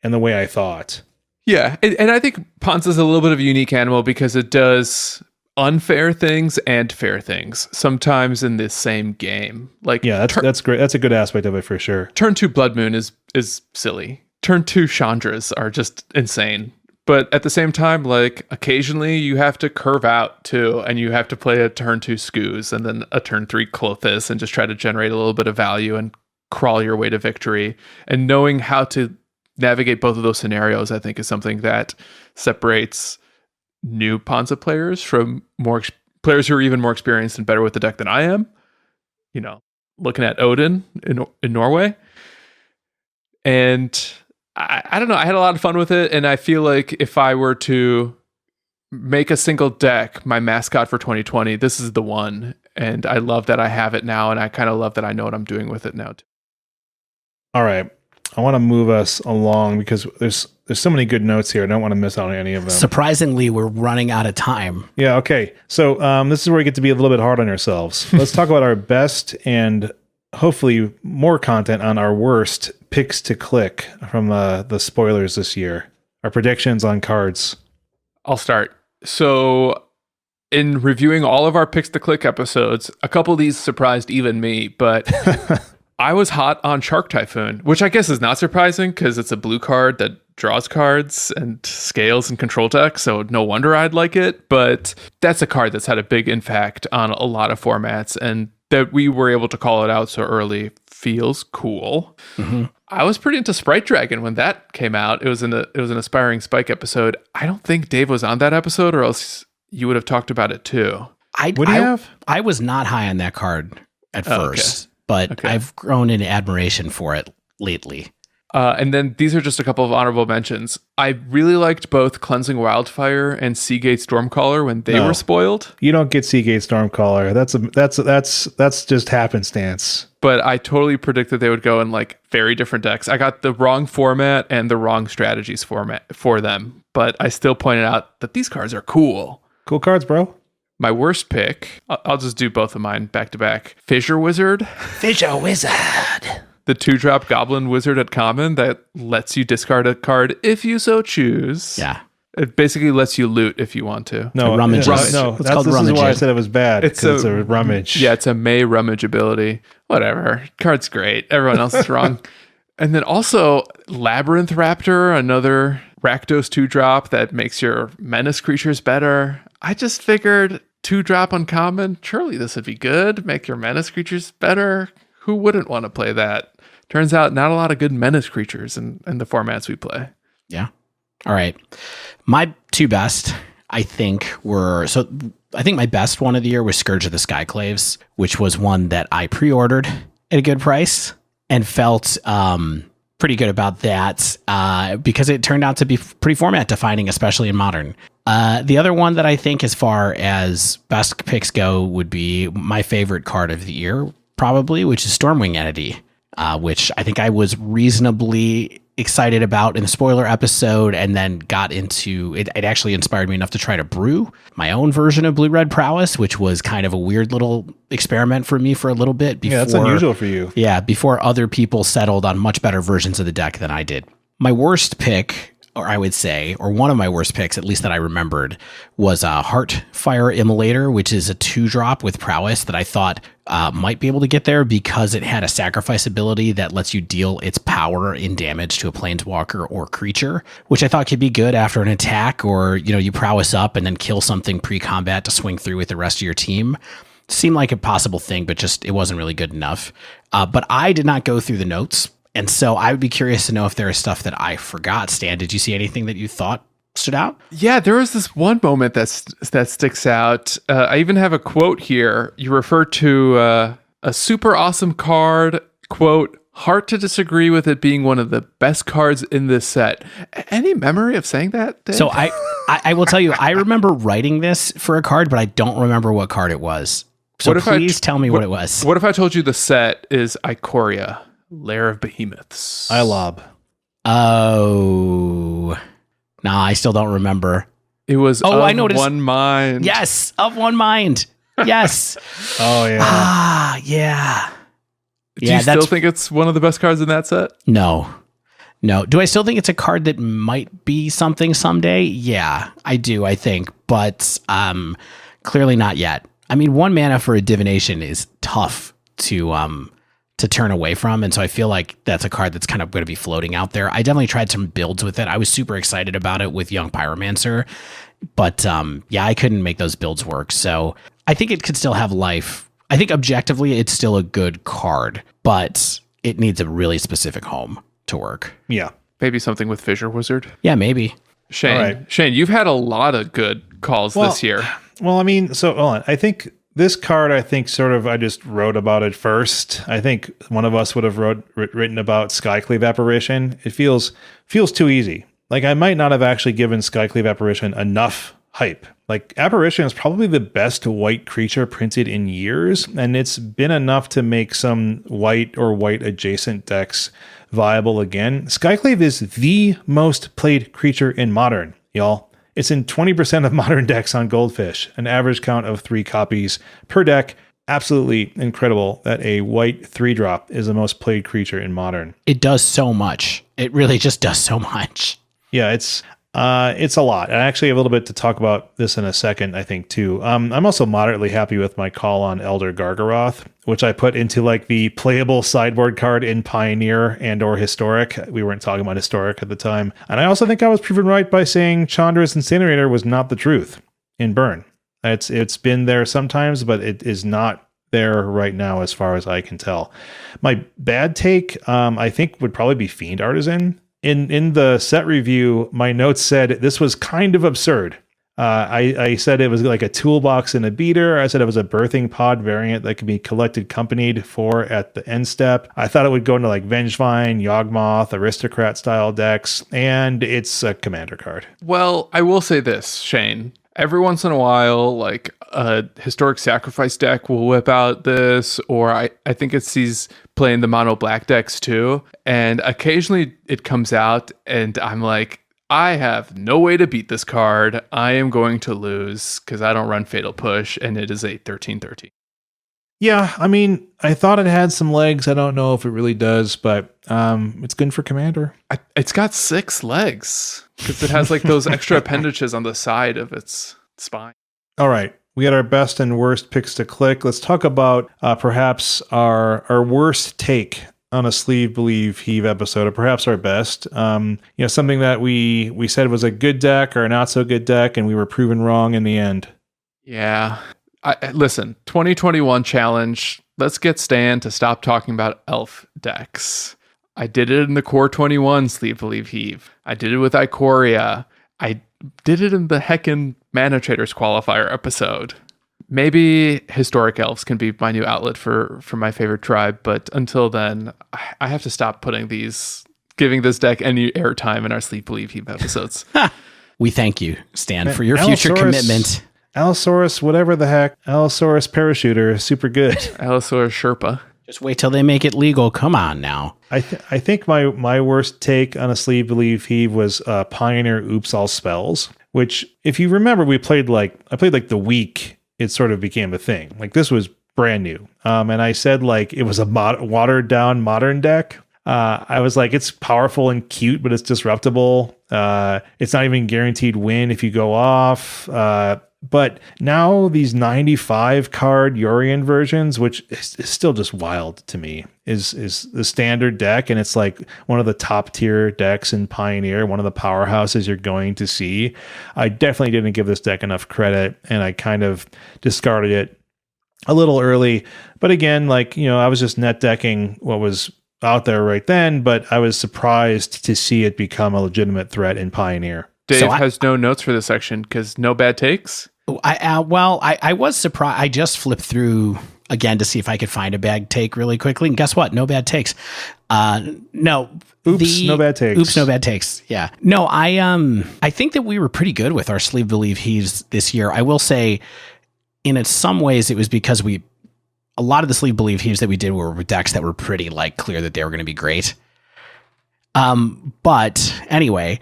and the way I thought. Yeah. And I think Ponza is a little bit of a unique animal because it does unfair things and fair things sometimes in this same game. Like, yeah, that's great. That's a good aspect of it for sure. Turn 2 Blood Moon is silly. Turn 2 Chandras are just insane. But at the same time, like occasionally you have to curve out too, and you have to play a turn 2 Skoos and then a turn 3 Klothys and just try to generate a little bit of value and crawl your way to victory. And knowing how to navigate both of those scenarios, I think, is something that separates new Ponza players from players who are even more experienced and better with the deck than I am. Looking at Odin in Norway. And I don't know, I had a lot of fun with it, and I feel like if I were to make a single deck my mascot for 2020, this is the one. And I love that I have it now, and I kind of love that I know what I'm doing with it now too. All right. I want to move us along because there's so many good notes here. I don't want to miss out on any of them. Surprisingly, we're running out of time. Yeah, okay. So this is where we get to be a little bit hard on ourselves. Let's talk about our best and hopefully more content on our worst picks to click from the spoilers this year. Our predictions on cards. I'll start. So in reviewing all of our Picks to Click episodes, a couple of these surprised even me, but I was hot on Shark Typhoon, which I guess is not surprising because it's a blue card that draws cards and scales and control decks, so no wonder I'd like it. But that's a card that's had a big impact on a lot of formats, and that we were able to call it out so early feels cool. Mm-hmm. I was pretty into Sprite Dragon when that came out. It was an Aspiring Spike episode. I don't think Dave was on that episode, or else you would have talked about it too. I was not high on that card at first, but I've grown in admiration for it lately. And then these are just a couple of honorable mentions. I really liked both Cleansing Wildfire and Seagate Stormcaller when they were spoiled. You don't get Seagate Stormcaller. That's just happenstance. But I totally predicted they would go in like very different decks. I got the wrong format and the wrong strategies format for them, but I still pointed out that these cards are cool. Cool cards, bro. My worst pick, I'll just do both of mine back to back. Fissure Wizard. Fissure Wizard. The 2-drop Goblin Wizard at common that lets you discard a card if you so choose. Yeah. It basically lets you loot if you want to. No, rummage. No, This is why I said it was bad. It's a rummage. Yeah, it's a May rummage ability. Whatever. Card's great. Everyone else is wrong. And then also Labyrinth Raptor, another Rakdos 2-drop that makes your menace creatures better. I just figured 2-drop uncommon. Surely this would be good. Make your menace creatures better. Who wouldn't want to play that? Turns out not a lot of good menace creatures in the formats we play. Yeah. All right. My two best, I think, I think my best one of the year was Scourge of the Skyclaves, which was one that I pre-ordered at a good price and felt pretty good about that because it turned out to be pretty format defining, especially in Modern. The other one that I think as far as best picks go would be my favorite card of the year, probably, which is Stormwing Entity, which I think I was reasonably excited about in the spoiler episode, and then got into it. It actually inspired me enough to try to brew my own version of Blue Red Prowess, which was kind of a weird little experiment for me for a little bit. Before, that's unusual for you. Yeah, before other people settled on much better versions of the deck than I did. My worst pick, or I would say, or one of my worst picks, at least that I remembered, was a Heartfire Immolator, which is a 2-drop with prowess that I thought might be able to get there because it had a sacrifice ability that lets you deal its power in damage to a planeswalker or creature, which I thought could be good after an attack, or you prowess up and then kill something pre-combat to swing through with the rest of your team. Seemed like a possible thing, but just it wasn't really good enough. But I did not go through the notes. And so I would be curious to know if there is stuff that I forgot. Stan, did you see anything that you thought stood out? Yeah, there was this one moment that sticks out. I even have a quote here. You refer to a super awesome card, quote, hard to disagree with it being one of the best cards in this set. Any memory of saying that, Dave? So I will tell you, I remember writing this for a card, but I don't remember what card it was. So please tell me what it was. What if I told you the set is Ikoria, Lair of Behemoths? iLob. Oh, no, I still don't remember. It was I noticed. One Mind. Yes, of One Mind. Yes. Oh, yeah. Yeah. Do you still think it's one of the best cards in that set? No. Do I still think it's a card that might be something someday? Yeah, I do, I think. But clearly not yet. I mean, 1 mana for a divination is tough to turn away from. And so I feel like that's a card that's kind of going to be floating out there. I definitely tried some builds with it. I was super excited about it with Young Pyromancer, but I couldn't make those builds work. So I think it could still have life. I think objectively it's still a good card, but it needs a really specific home to work. Yeah. Maybe something with Fissure Wizard. Yeah, maybe. Shane, right. Shane, you've had a lot of good calls this year. Well, I mean, so hold on. I think this card, I just wrote about it first. I think one of us would have written about Skyclave Apparition. It feels too easy. Like I might not have actually given Skyclave Apparition enough hype. Like Apparition is probably the best white creature printed in years, and it's been enough to make some white or white adjacent decks viable again. Skyclave is the most played creature in Modern, y'all. It's in 20% of Modern decks on Goldfish, an average count of 3 copies per deck. Absolutely incredible that a white 3-drop is the most played creature in Modern. It does so much. It really just does so much. Yeah, It's a lot. I actually have a little bit to talk about this in a second, I think, too. I'm also moderately happy with my call on Elder Gargaroth, which I put into like the playable sideboard card in Pioneer and or Historic. We weren't talking about Historic at the time. And I also think I was proven right by saying Chandra's Incinerator was not the truth in Burn. It's been there sometimes, but it is not there right now as far as I can tell. My bad take, I think, would probably be Fiend Artisan. In the set review, my notes said this was kind of absurd. I said it was like a toolbox and a beater. I said it was a birthing pod variant that could be collected companied for at the end step. I thought it would go into like Vengevine, Yawgmoth, Aristocrat style decks, and it's a commander card. Well, I will say this, Shane. Every once in a while, like a Historic Sacrifice deck will whip out this, or I think it's these playing the mono black decks too. And occasionally it comes out and I'm like, I have no way to beat this card. I am going to lose because I don't run Fatal Push and it is a 13/13. Yeah, I mean, I thought it had some legs. I don't know if it really does, but it's good for commander. It's got 6 legs because it has like those extra appendages on the side of its spine. All right. We had our best and worst picks to click. Let's talk about perhaps our worst take on a Sleeve, Believe, Heave episode, or perhaps our best. Something that we said was a good deck or a not so good deck, and we were proven wrong in the end. Yeah. Listen, 2021 challenge. Let's get Stan to stop talking about elf decks. I did it in the Core 21 Sleeve, Believe, Heave. I did it with Ikoria. I did it in the heckin' Mana Traders qualifier episode. Maybe Historic Elves can be my new outlet for my favorite tribe, but until then, I have to stop giving this deck any airtime in our Sleep, Believe, Heave episodes. We thank you, Stan, for your future commitment. Allosaurus, whatever the heck. Allosaurus Parachuter, super good. Allosaurus Sherpa. Just wait till they make it legal. Come on now. I think my worst take on a Sleeve, Believe, Heave was Pioneer Oops All Spells, which, if you remember, I played like the week it sort of became a thing. Like, this was brand new. And I said like it was a watered down modern deck. I was like, it's powerful and cute, but it's disruptible. It's not even guaranteed win if you go off. But now these 95 card Yorion versions, which is still just wild to me, is the standard deck. And it's like one of the top tier decks in Pioneer, one of the powerhouses you're going to see. I definitely didn't give this deck enough credit, and I kind of discarded it a little early. But again, I was just net decking what was out there right then, but I was surprised to see it become a legitimate threat in Pioneer. Dave has no notes for this section because no bad takes. I was surprised. I just flipped through again to see if I could find a bad take really quickly. And guess what? No bad takes. No. Oops, no bad takes. Oops, no bad takes. Yeah. No, I think that we were pretty good with our Sleeve Believe Heaves this year. I will say, in some ways, it was because a lot of the Sleeve Believe Heaves that we did were decks that were pretty clear that they were going to be great. But anyway,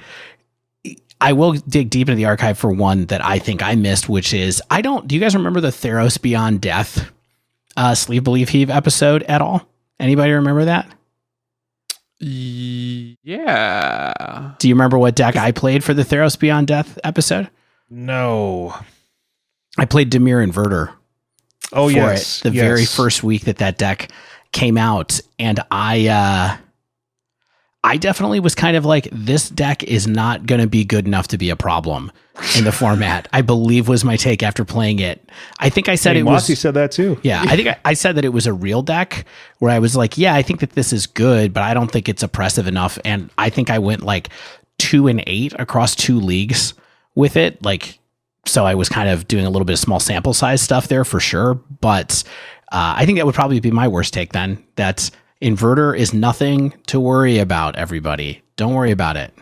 I will dig deep into the archive for one that I think I missed, which is, do you guys remember the Theros Beyond Death Sleeve Believe Heave episode at all? Anybody remember that? Yeah. Do you remember what deck I played for the Theros Beyond Death episode? No. I played Dimir Inverter. Oh, yes. The very first week that deck came out. And I definitely was kind of like, this deck is not going to be good enough to be a problem in the format, I believe was my take after playing it. I think I said Mossy said that too. Yeah, I think I said that it was a real deck where I was like, yeah, I think that this is good, but I don't think it's oppressive enough. And I think I went 2-8 across 2 leagues with it. So I was kind of doing a little bit of small sample size stuff there for sure. But I think that would probably be my worst take then. That Inverter is nothing to worry about, everybody. Don't worry about it.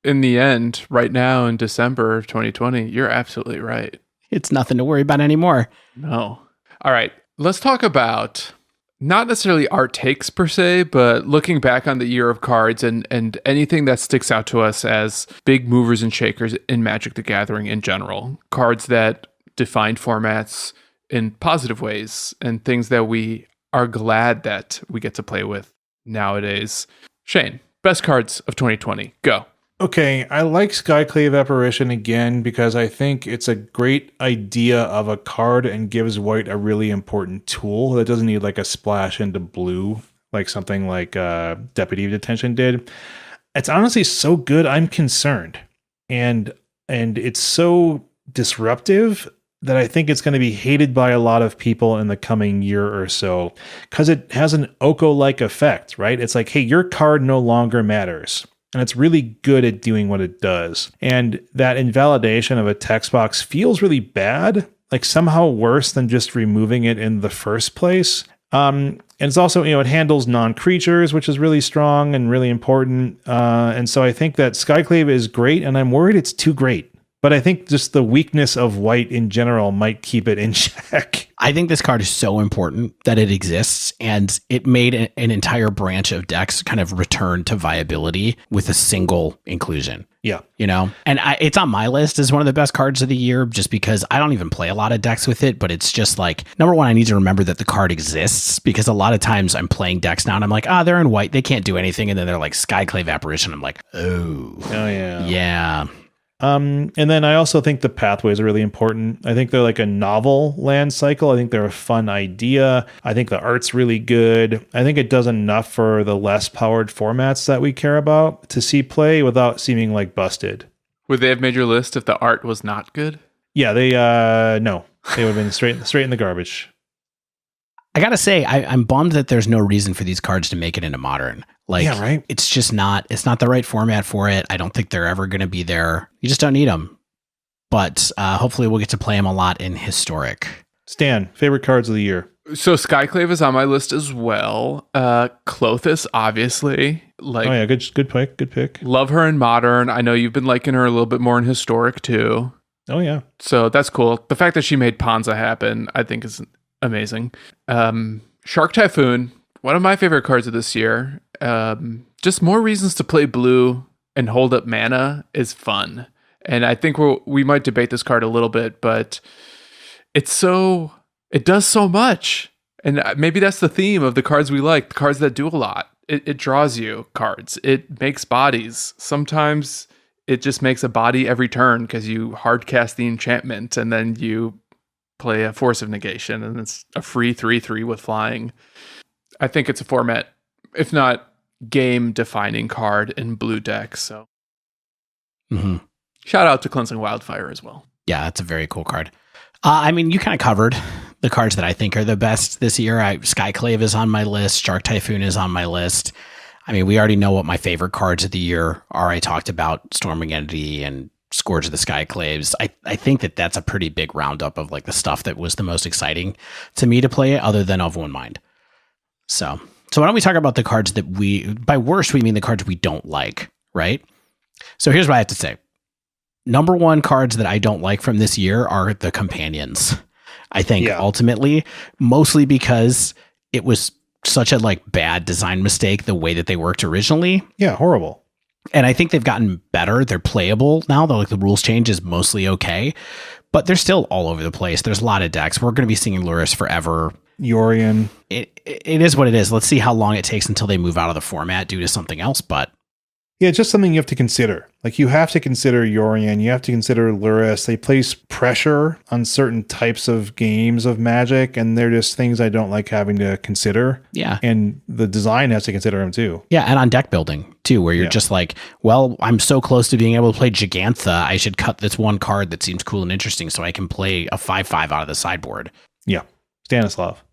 In the end, right now in December of 2020, you're absolutely right. It's nothing to worry about anymore. No. All right. Let's talk about not necessarily our takes per se, but looking back on the year of cards and anything that sticks out to us as big movers and shakers in Magic the Gathering in general. Cards that defined formats in positive ways and things that we are glad that we get to play with nowadays. Shane, best cards of 2020. Go. Okay, I like Skyclave Apparition again because I think it's a great idea of a card and gives white a really important tool that doesn't need like a splash into blue like something like Deputy of Detention did. It's honestly so good, I'm concerned. And it's so disruptive that I think it's going to be hated by a lot of people in the coming year or so because it has an Oko-like effect, right? It's like, hey, your card no longer matters. And it's really good at doing what it does. And that invalidation of a text box feels really bad, like somehow worse than just removing it in the first place. And it's also, it handles non-creatures, which is really strong and really important. And so I think that Skyclave is great, and I'm worried it's too great. But I think just the weakness of white in general might keep it in check. I think this card is so important that it exists, and it made an entire branch of decks kind of return to viability with a single inclusion. Yeah. And it's on my list as one of the best cards of the year just because I don't even play a lot of decks with it, but it's just like, number one, I need to remember that the card exists because a lot of times I'm playing decks now and I'm like, they're in white, they can't do anything. And then they're like Skyclave Apparition. I'm like, oh yeah. Yeah. And then I also think the pathways are really important. I think they're like a novel land cycle. I think they're a fun idea. I think the art's really good. I think it does enough for the less powered formats that we care about to see play without seeming like busted. Would they have made your list if the art was not good? Yeah, no. They would have been straight in the garbage. I gotta say, I'm bummed that there's no reason for these cards to make it into modern. Like, yeah, right? It's just not the right format for it. I don't think they're ever going to be there. You just don't need them. But hopefully we'll get to play them a lot in historic. Stan, favorite cards of the year? So Skyclave is on my list as well. Klothys, obviously. Oh yeah, good pick. Love her in modern. I know you've been liking her a little bit more in historic too. Oh yeah. So that's cool. The fact that she made Ponza happen, I think is amazing. Shark Typhoon, one of my favorite cards of this year. Just more reasons to play blue and hold up mana is fun. And I think we might debate this card a little bit, but it does so much. And maybe that's the theme of the cards we like, the cards that do a lot. It draws you cards. It makes bodies. Sometimes it just makes a body every turn because you hard cast the enchantment and then you play a Force of Negation and it's a free 3/3 with flying. I think it's a format, if not game defining card in blue decks. So shout out to Cleansing Wildfire as well. Yeah, that's a very cool card. I mean, you kind of covered the cards that I think are the best this year. Skyclave is on my list. Shark Typhoon is on my list. I mean, we already know what my favorite cards of the year are. I talked about Storming Entity and Scourge of the Skyclaves. I think that's a pretty big roundup of like the stuff that was the most exciting to me to play other than Of One Mind. So why don't we talk about the cards that by worst, we mean the cards we don't like, right? So here's what I have to say. Number one cards that I don't like from this year are the companions. I think ultimately, mostly because it was such a like bad design mistake, the way that they worked originally. Yeah, horrible. And I think they've gotten better. They're playable now. Though, like the rules change is mostly okay, but they're still all over the place. There's a lot of decks. We're going to be seeing Luris forever. Yorion. It is what it is. Let's see how long it takes until they move out of the format due to something else. But yeah, it's just something you have to consider. Like you have to consider Yorion. You have to consider Luris. They place pressure on certain types of games of Magic, and they're just things I don't like having to consider. Yeah. And the design has to consider them too. Yeah, and on deck building too, where you're just like, well, I'm so close to being able to play Gigantha, I should cut this one card that seems cool and interesting so I can play a 5/5 out of the sideboard. Yeah. Stanislav.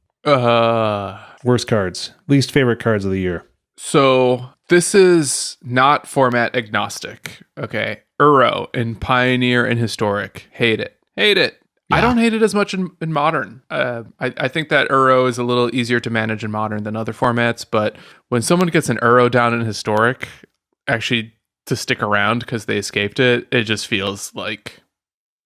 Worst cards. Least favorite cards of the year. So this is not format agnostic. Okay. Uro in Pioneer and Historic. Hate it. Yeah. I don't hate it as much in modern. I think that Uro is a little easier to manage in modern than other formats, but when someone gets an Uro down in Historic, actually to stick around because they escaped it, it just feels like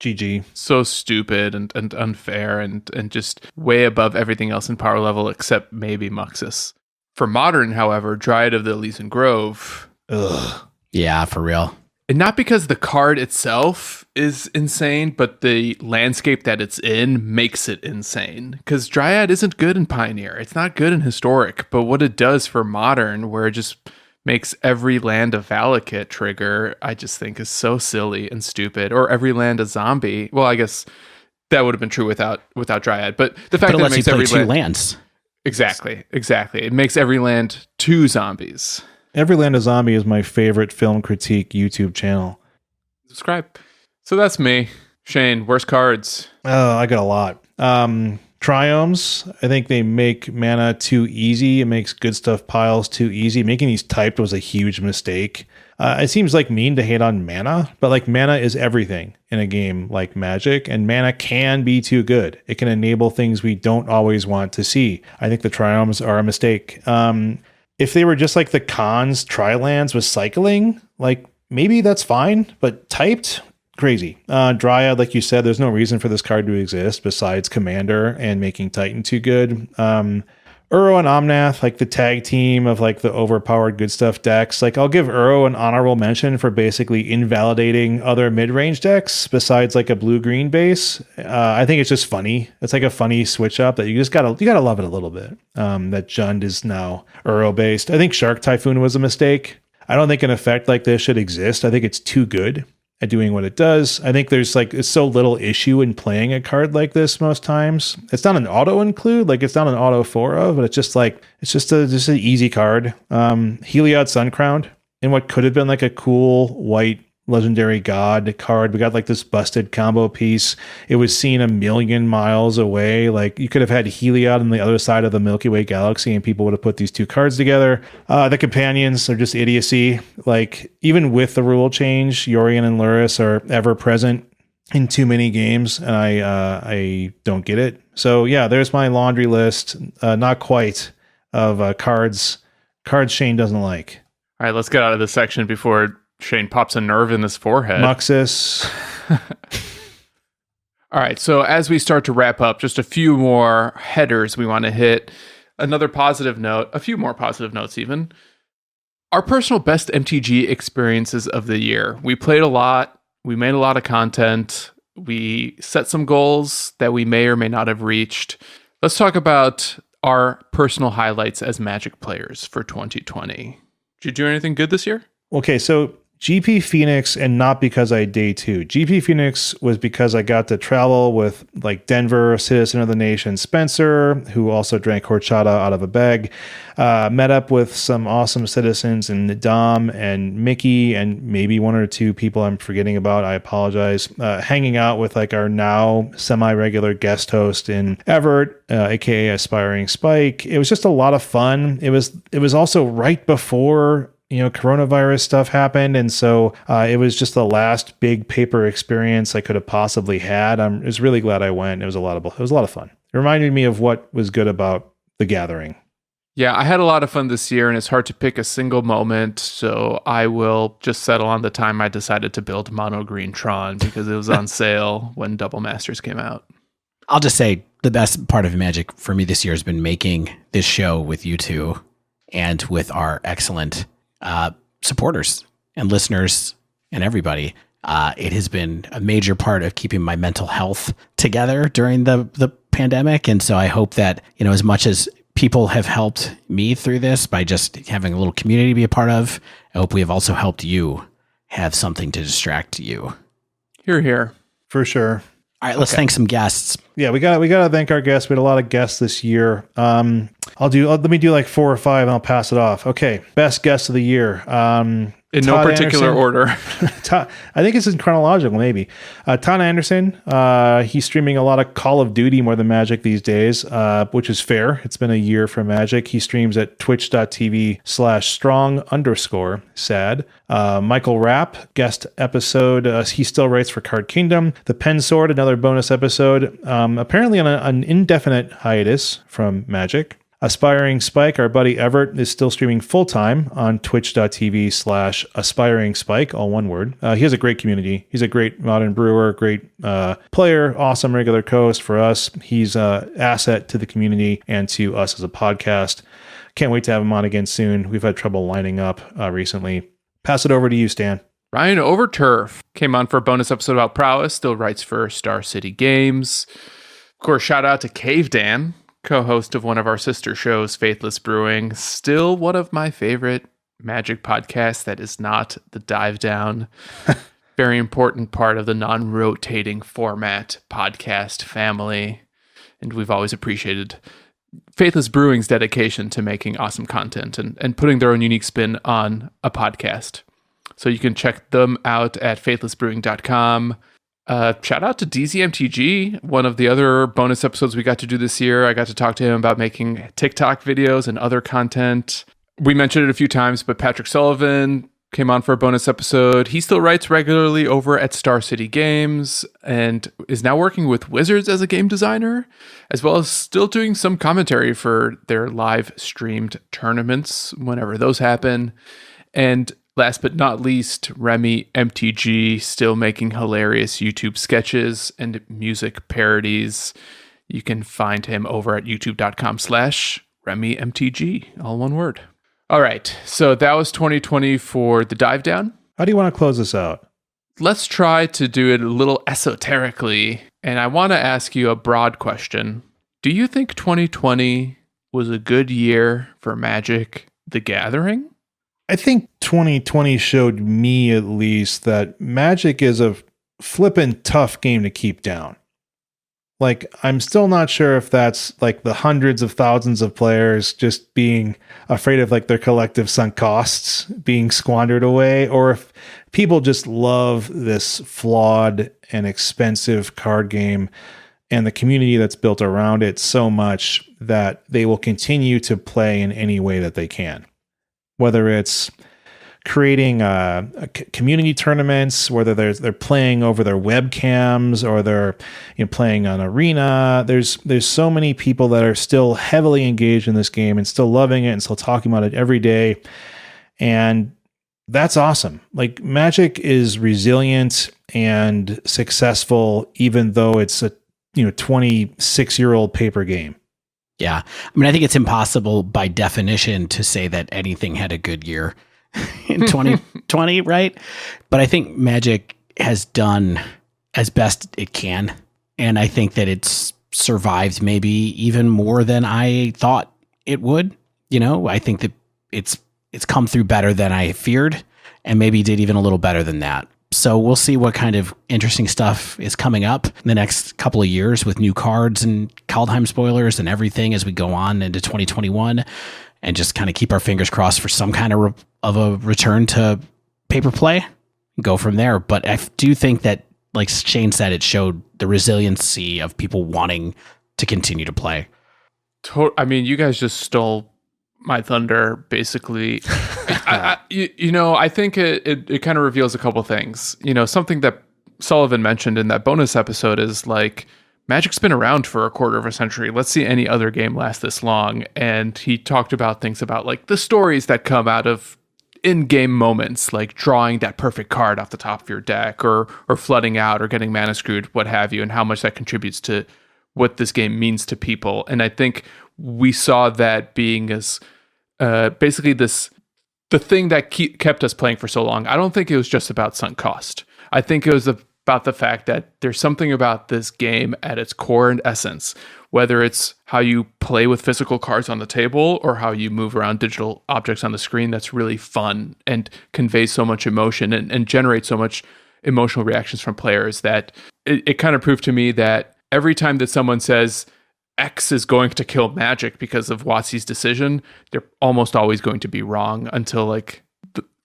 GG. So stupid and unfair and just way above everything else in power level except maybe Muxus. For modern, however, Dryad of the Elysian Grove. Ugh. Yeah, for real. And not because the card itself is insane, but the landscape that it's in makes it insane. Because Dryad isn't good in Pioneer. It's not good in Historic. But what it does for modern, where it just makes every land a Valakut trigger, I just think is so silly and stupid. Or every land a zombie. Well, I guess that would have been true without Dryad. But the fact But it that it lets you makes play every two land lands. exactly. It makes every land 2 zombies. Every Land a Zombie is my favorite film critique YouTube channel. Subscribe. So that's me. Shane, worst cards. Oh, I got a lot. Triomes, I think they make mana too easy. It makes good stuff piles too easy. Making these typed was a huge mistake. It seems like mean to hate on mana, but like mana is everything in a game like Magic, and mana can be too good. It can enable things we don't always want to see. I think the Triomes are a mistake. If they were just like the cons Tri-lands with cycling, like maybe that's fine, but typed, crazy. Dryad, like you said, there's no reason for this card to exist besides Commander and making Titan too good. Uro and Omnath, like the tag team of like the overpowered good stuff decks. Like I'll give Uro an honorable mention for basically invalidating other mid-range decks besides like a blue-green base. I think it's just funny. It's like a funny switch up that you gotta love it a little bit. That Jund is now Uro based. I think Shark Typhoon was a mistake. I don't think an effect like this should exist. I think it's too good at doing what it does. I think there's like it's so little issue in playing a card like this most times. It's not an auto include, like it's not an auto 4 but it's just an easy card. Heliod Suncrowned in what could have been like a cool white legendary god card. We got like this busted combo piece. It was seen a million miles away. Like you could have had Heliod on the other side of the Milky Way galaxy and people would have put these 2 cards together. The companions are just idiocy. Like even with the rule change, Yorion and Luris are ever present in too many games, and I don't get it. So yeah, there's my laundry list. Not quite of cards Shane doesn't like. All right, let's get out of this section before Shane pops a nerve in his forehead. Muxus. All right, so as we start to wrap up, just a few more headers we want to hit. Another positive note, a few more positive notes even. Our personal best MTG experiences of the year. We played a lot. We made a lot of content. We set some goals that we may or may not have reached. Let's talk about our personal highlights as Magic players for 2020. Did you do anything good this year? Okay, so GP Phoenix, and not because I day 2. GP Phoenix was because I got to travel with like Denver, citizen of the nation Spencer, who also drank horchata out of a bag. Met up with some awesome citizens in Dom and Mickey and maybe 1 or 2 people I'm forgetting about. I apologize. Hanging out with like our now semi-regular guest host in Everett, aka Aspiring Spike. It was just a lot of fun. It was also right before coronavirus stuff happened. And so it was just the last big paper experience I could have possibly had. I was really glad I went. It was a lot of fun. It reminded me of what was good about the gathering. Yeah, I had a lot of fun this year, and it's hard to pick a single moment. So I will just settle on the time I decided to build Mono Green Tron because it was on sale when Double Masters came out. I'll just say the best part of Magic for me this year has been making this show with you two and with our excellent supporters and listeners and everybody. It has been a major part of keeping my mental health together during the pandemic. And so I hope that, as much as people have helped me through this by just having a little community to be a part of, I hope we have also helped you have something to distract you. Hear, hear. For sure. All right, let's thank some guests. Yeah, we got to thank our guests. We had a lot of guests this year. Let me do like 4 or 5 and I'll pass it off. Okay. Best guest of the year. In no particular order. I think it's in chronological, maybe. Todd Anderson. He's streaming a lot of Call of Duty more than Magic these days, which is fair. It's been a year for Magic. He streams at twitch.tv/strong_sad. Michael Rapp, guest episode. He still writes for Card Kingdom. The Pen Sword, another bonus episode. Apparently on an indefinite hiatus from Magic. Aspiring Spike, our buddy Everett, is still streaming full-time on twitch.tv/aspiring spike, all one word. He has a great community. He's a great modern brewer, great player, awesome regular co-host for us. He's an asset to the community and to us as a podcast. Can't wait to have him on again soon. We've had trouble lining up recently. Pass it over to you, Stan. Ryan Overturf came on for a bonus episode about prowess, still writes for Star City Games. Of course, shout out to Cave Dan, co-host of one of our sister shows, Faithless Brewing, still one of my favorite Magic podcast that is not the Dive Down. Very important part of the non-rotating format podcast family. And we've always appreciated Faithless Brewing's dedication to making awesome content and putting their own unique spin on a podcast. So you can check them out at faithlessbrewing.com. Shout out to DZMTG, one of the other bonus episodes we got to do this year. I got to talk to him about making TikTok videos and other content. We mentioned it a few times, but Patrick Sullivan came on for a bonus episode. He still writes regularly over at Star City Games and is now working with Wizards as a game designer, as well as still doing some commentary for their live streamed tournaments whenever those happen. And last but not least, Remy MTG, still making hilarious YouTube sketches and music parodies. You can find him over at youtube.com/RemyMTG, all one word. All right, so that was 2020 for the Dive Down. How do you want to close this out? Let's try to do it a little esoterically, and I want to ask you a broad question. Do you think 2020 was a good year for Magic the Gathering? I think 2020 showed me at least that Magic is a flippin' tough game to keep down. Like, I'm still not sure if that's like the hundreds of thousands of players just being afraid of like their collective sunk costs being squandered away, or if people just love this flawed and expensive card game and the community that's built around it so much that they will continue to play in any way that they can. Whether it's creating community tournaments, whether they're playing over their webcams or they're playing on Arena. There's so many people that are still heavily engaged in this game and still loving it and still talking about it every day. And that's awesome. Like, Magic is resilient and successful, even though it's a 26-year-old paper game. Yeah. I mean, I think it's impossible by definition to say that anything had a good year in 2020, right? But I think Magic has done as best it can. And I think that it's survived maybe even more than I thought it would. I think that it's come through better than I feared, and maybe did even a little better than that. So we'll see what kind of interesting stuff is coming up in the next couple of years with new cards and Kaldheim spoilers and everything as we go on into 2021, and just kind of keep our fingers crossed for some kind of a return to paper play and go from there. But I do think that, like Shane said, it showed the resiliency of people wanting to continue to play. I mean, you guys just stole my thunder, basically. I think it kind of reveals a couple things. Something that Sullivan mentioned in that bonus episode is like, Magic's been around for a quarter of a century. Let's see any other game last this long. And he talked about things about like the stories that come out of in-game moments, like drawing that perfect card off the top of your deck, or flooding out, or getting mana screwed, what have you, and how much that contributes to what this game means to people. And I think we saw that being as basically the thing that kept us playing for so long. I don't think it was just about sunk cost. I think it was about the fact that there's something about this game at its core and essence, whether it's how you play with physical cards on the table or how you move around digital objects on the screen, that's really fun and conveys so much emotion and generates so much emotional reactions from players, that it kind of proved to me that every time that someone says X is going to kill Magic because of WotC's decision, they're almost always going to be wrong until like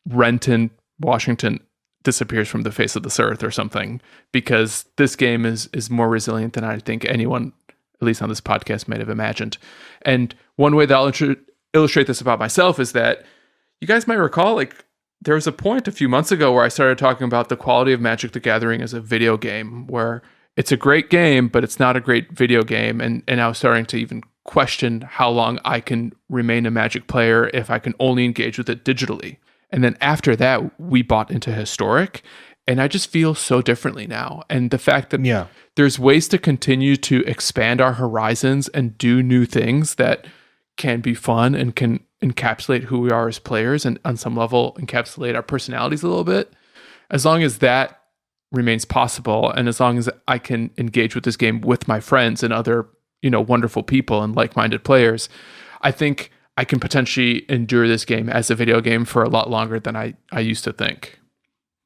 Renton, Washington disappears from the face of this earth or something, because this game is more resilient than I think anyone, at least on this podcast, might have imagined. And one way that I'll illustrate this about myself is that you guys might recall, like, there was a point a few months ago where I started talking about the quality of Magic the Gathering as a video game, where it's a great game, but it's not a great video game. And I was starting to even question how long I can remain a Magic player if I can only engage with it digitally. And then after that, we bought into Historic, and I just feel so differently now. And the fact that there's ways to continue to expand our horizons and do new things that can be fun and can encapsulate who we are as players, and on some level encapsulate our personalities a little bit. As long as that remains possible, and as long as I can engage with this game with my friends and other, wonderful people and like-minded players, I think I can potentially endure this game as a video game for a lot longer than I used to think.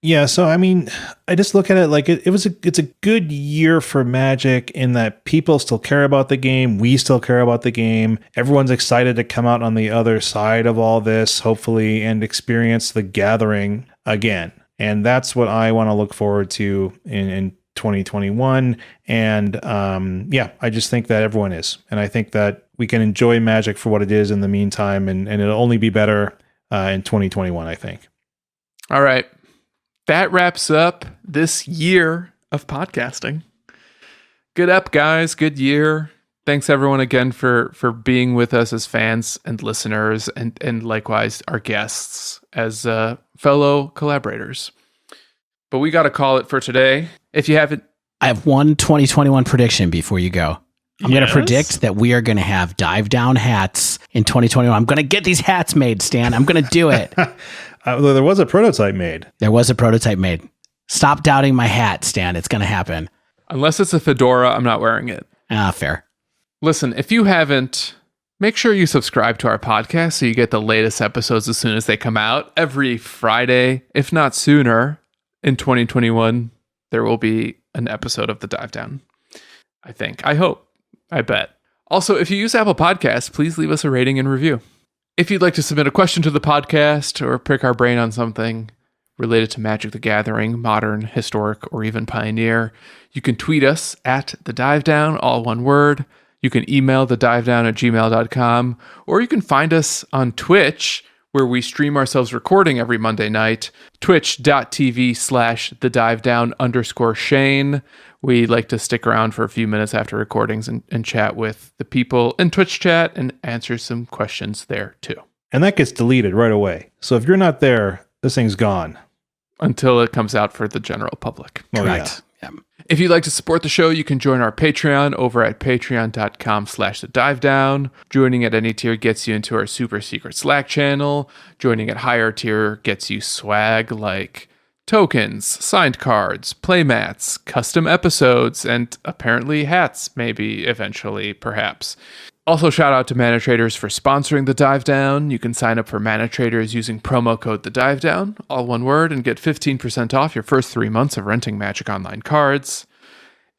Yeah, so I mean, I just look at it like it's a good year for Magic in that people still care about the game, we still care about the game. Everyone's excited to come out on the other side of all this, hopefully, and experience the Gathering again. And that's what I want to look forward to in 2021. And I just think that everyone is. And I think that we can enjoy Magic for what it is in the meantime, and it'll only be better in 2021, I think. All right. That wraps up this year of podcasting. Good up, guys. Good year. Thanks everyone again for being with us as fans and listeners, and likewise our guests as fellow collaborators. But we got to call it for today. If you haven't... I have one 2021 prediction before you go. I'm going to predict that we are going to have dive down hats in 2021. I'm going to get these hats made, Stan. I'm going to do it. There was a prototype made. There was a prototype made. Stop doubting my hat, Stan. It's going to happen. Unless it's a fedora, I'm not wearing it. Fair. Listen, if you haven't, make sure you subscribe to our podcast so you get the latest episodes as soon as they come out. Every Friday, if not sooner, in 2021, there will be an episode of The Dive Down. I think. I hope. I bet. Also, if you use Apple Podcasts, please leave us a rating and review. If you'd like to submit a question to the podcast or pick our brain on something related to Magic the Gathering, modern, historic, or even Pioneer, you can tweet us at The Dive Down, all one word. You can email thedivedown@gmail.com, or you can find us on Twitch, where we stream ourselves recording every Monday night, twitch.tv/thedivedown_Shane. We like to stick around for a few minutes after recordings and chat with the people in Twitch chat and answer some questions there too. And that gets deleted right away. So if you're not there, this thing's gone. Until it comes out for the general public. Correct. Yeah. If you'd like to support the show, you can join our Patreon over at patreon.com/thedivedown. Joining at any tier gets you into our super secret Slack channel. Joining at higher tier gets you swag like tokens, signed cards, playmats, custom episodes, and apparently hats, maybe eventually, perhaps. Also, shout out to Mana Traders for sponsoring The Dive Down. You can sign up for Mana Traders using promo code The Dive Down, all one word, and get 15% off your first 3 months of renting Magic Online cards.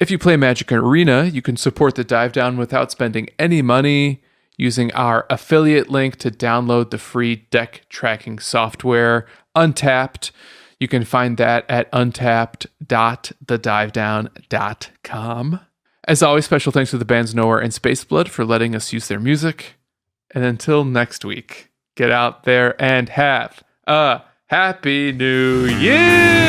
If you play Magic Arena, you can support The Dive Down without spending any money using our affiliate link to download the free deck tracking software, Untapped. You can find that at untapped.thedivedown.com. As always, special thanks to the bands Nowhere and Spaceblood for letting us use their music. And until next week, get out there and have a Happy New Year!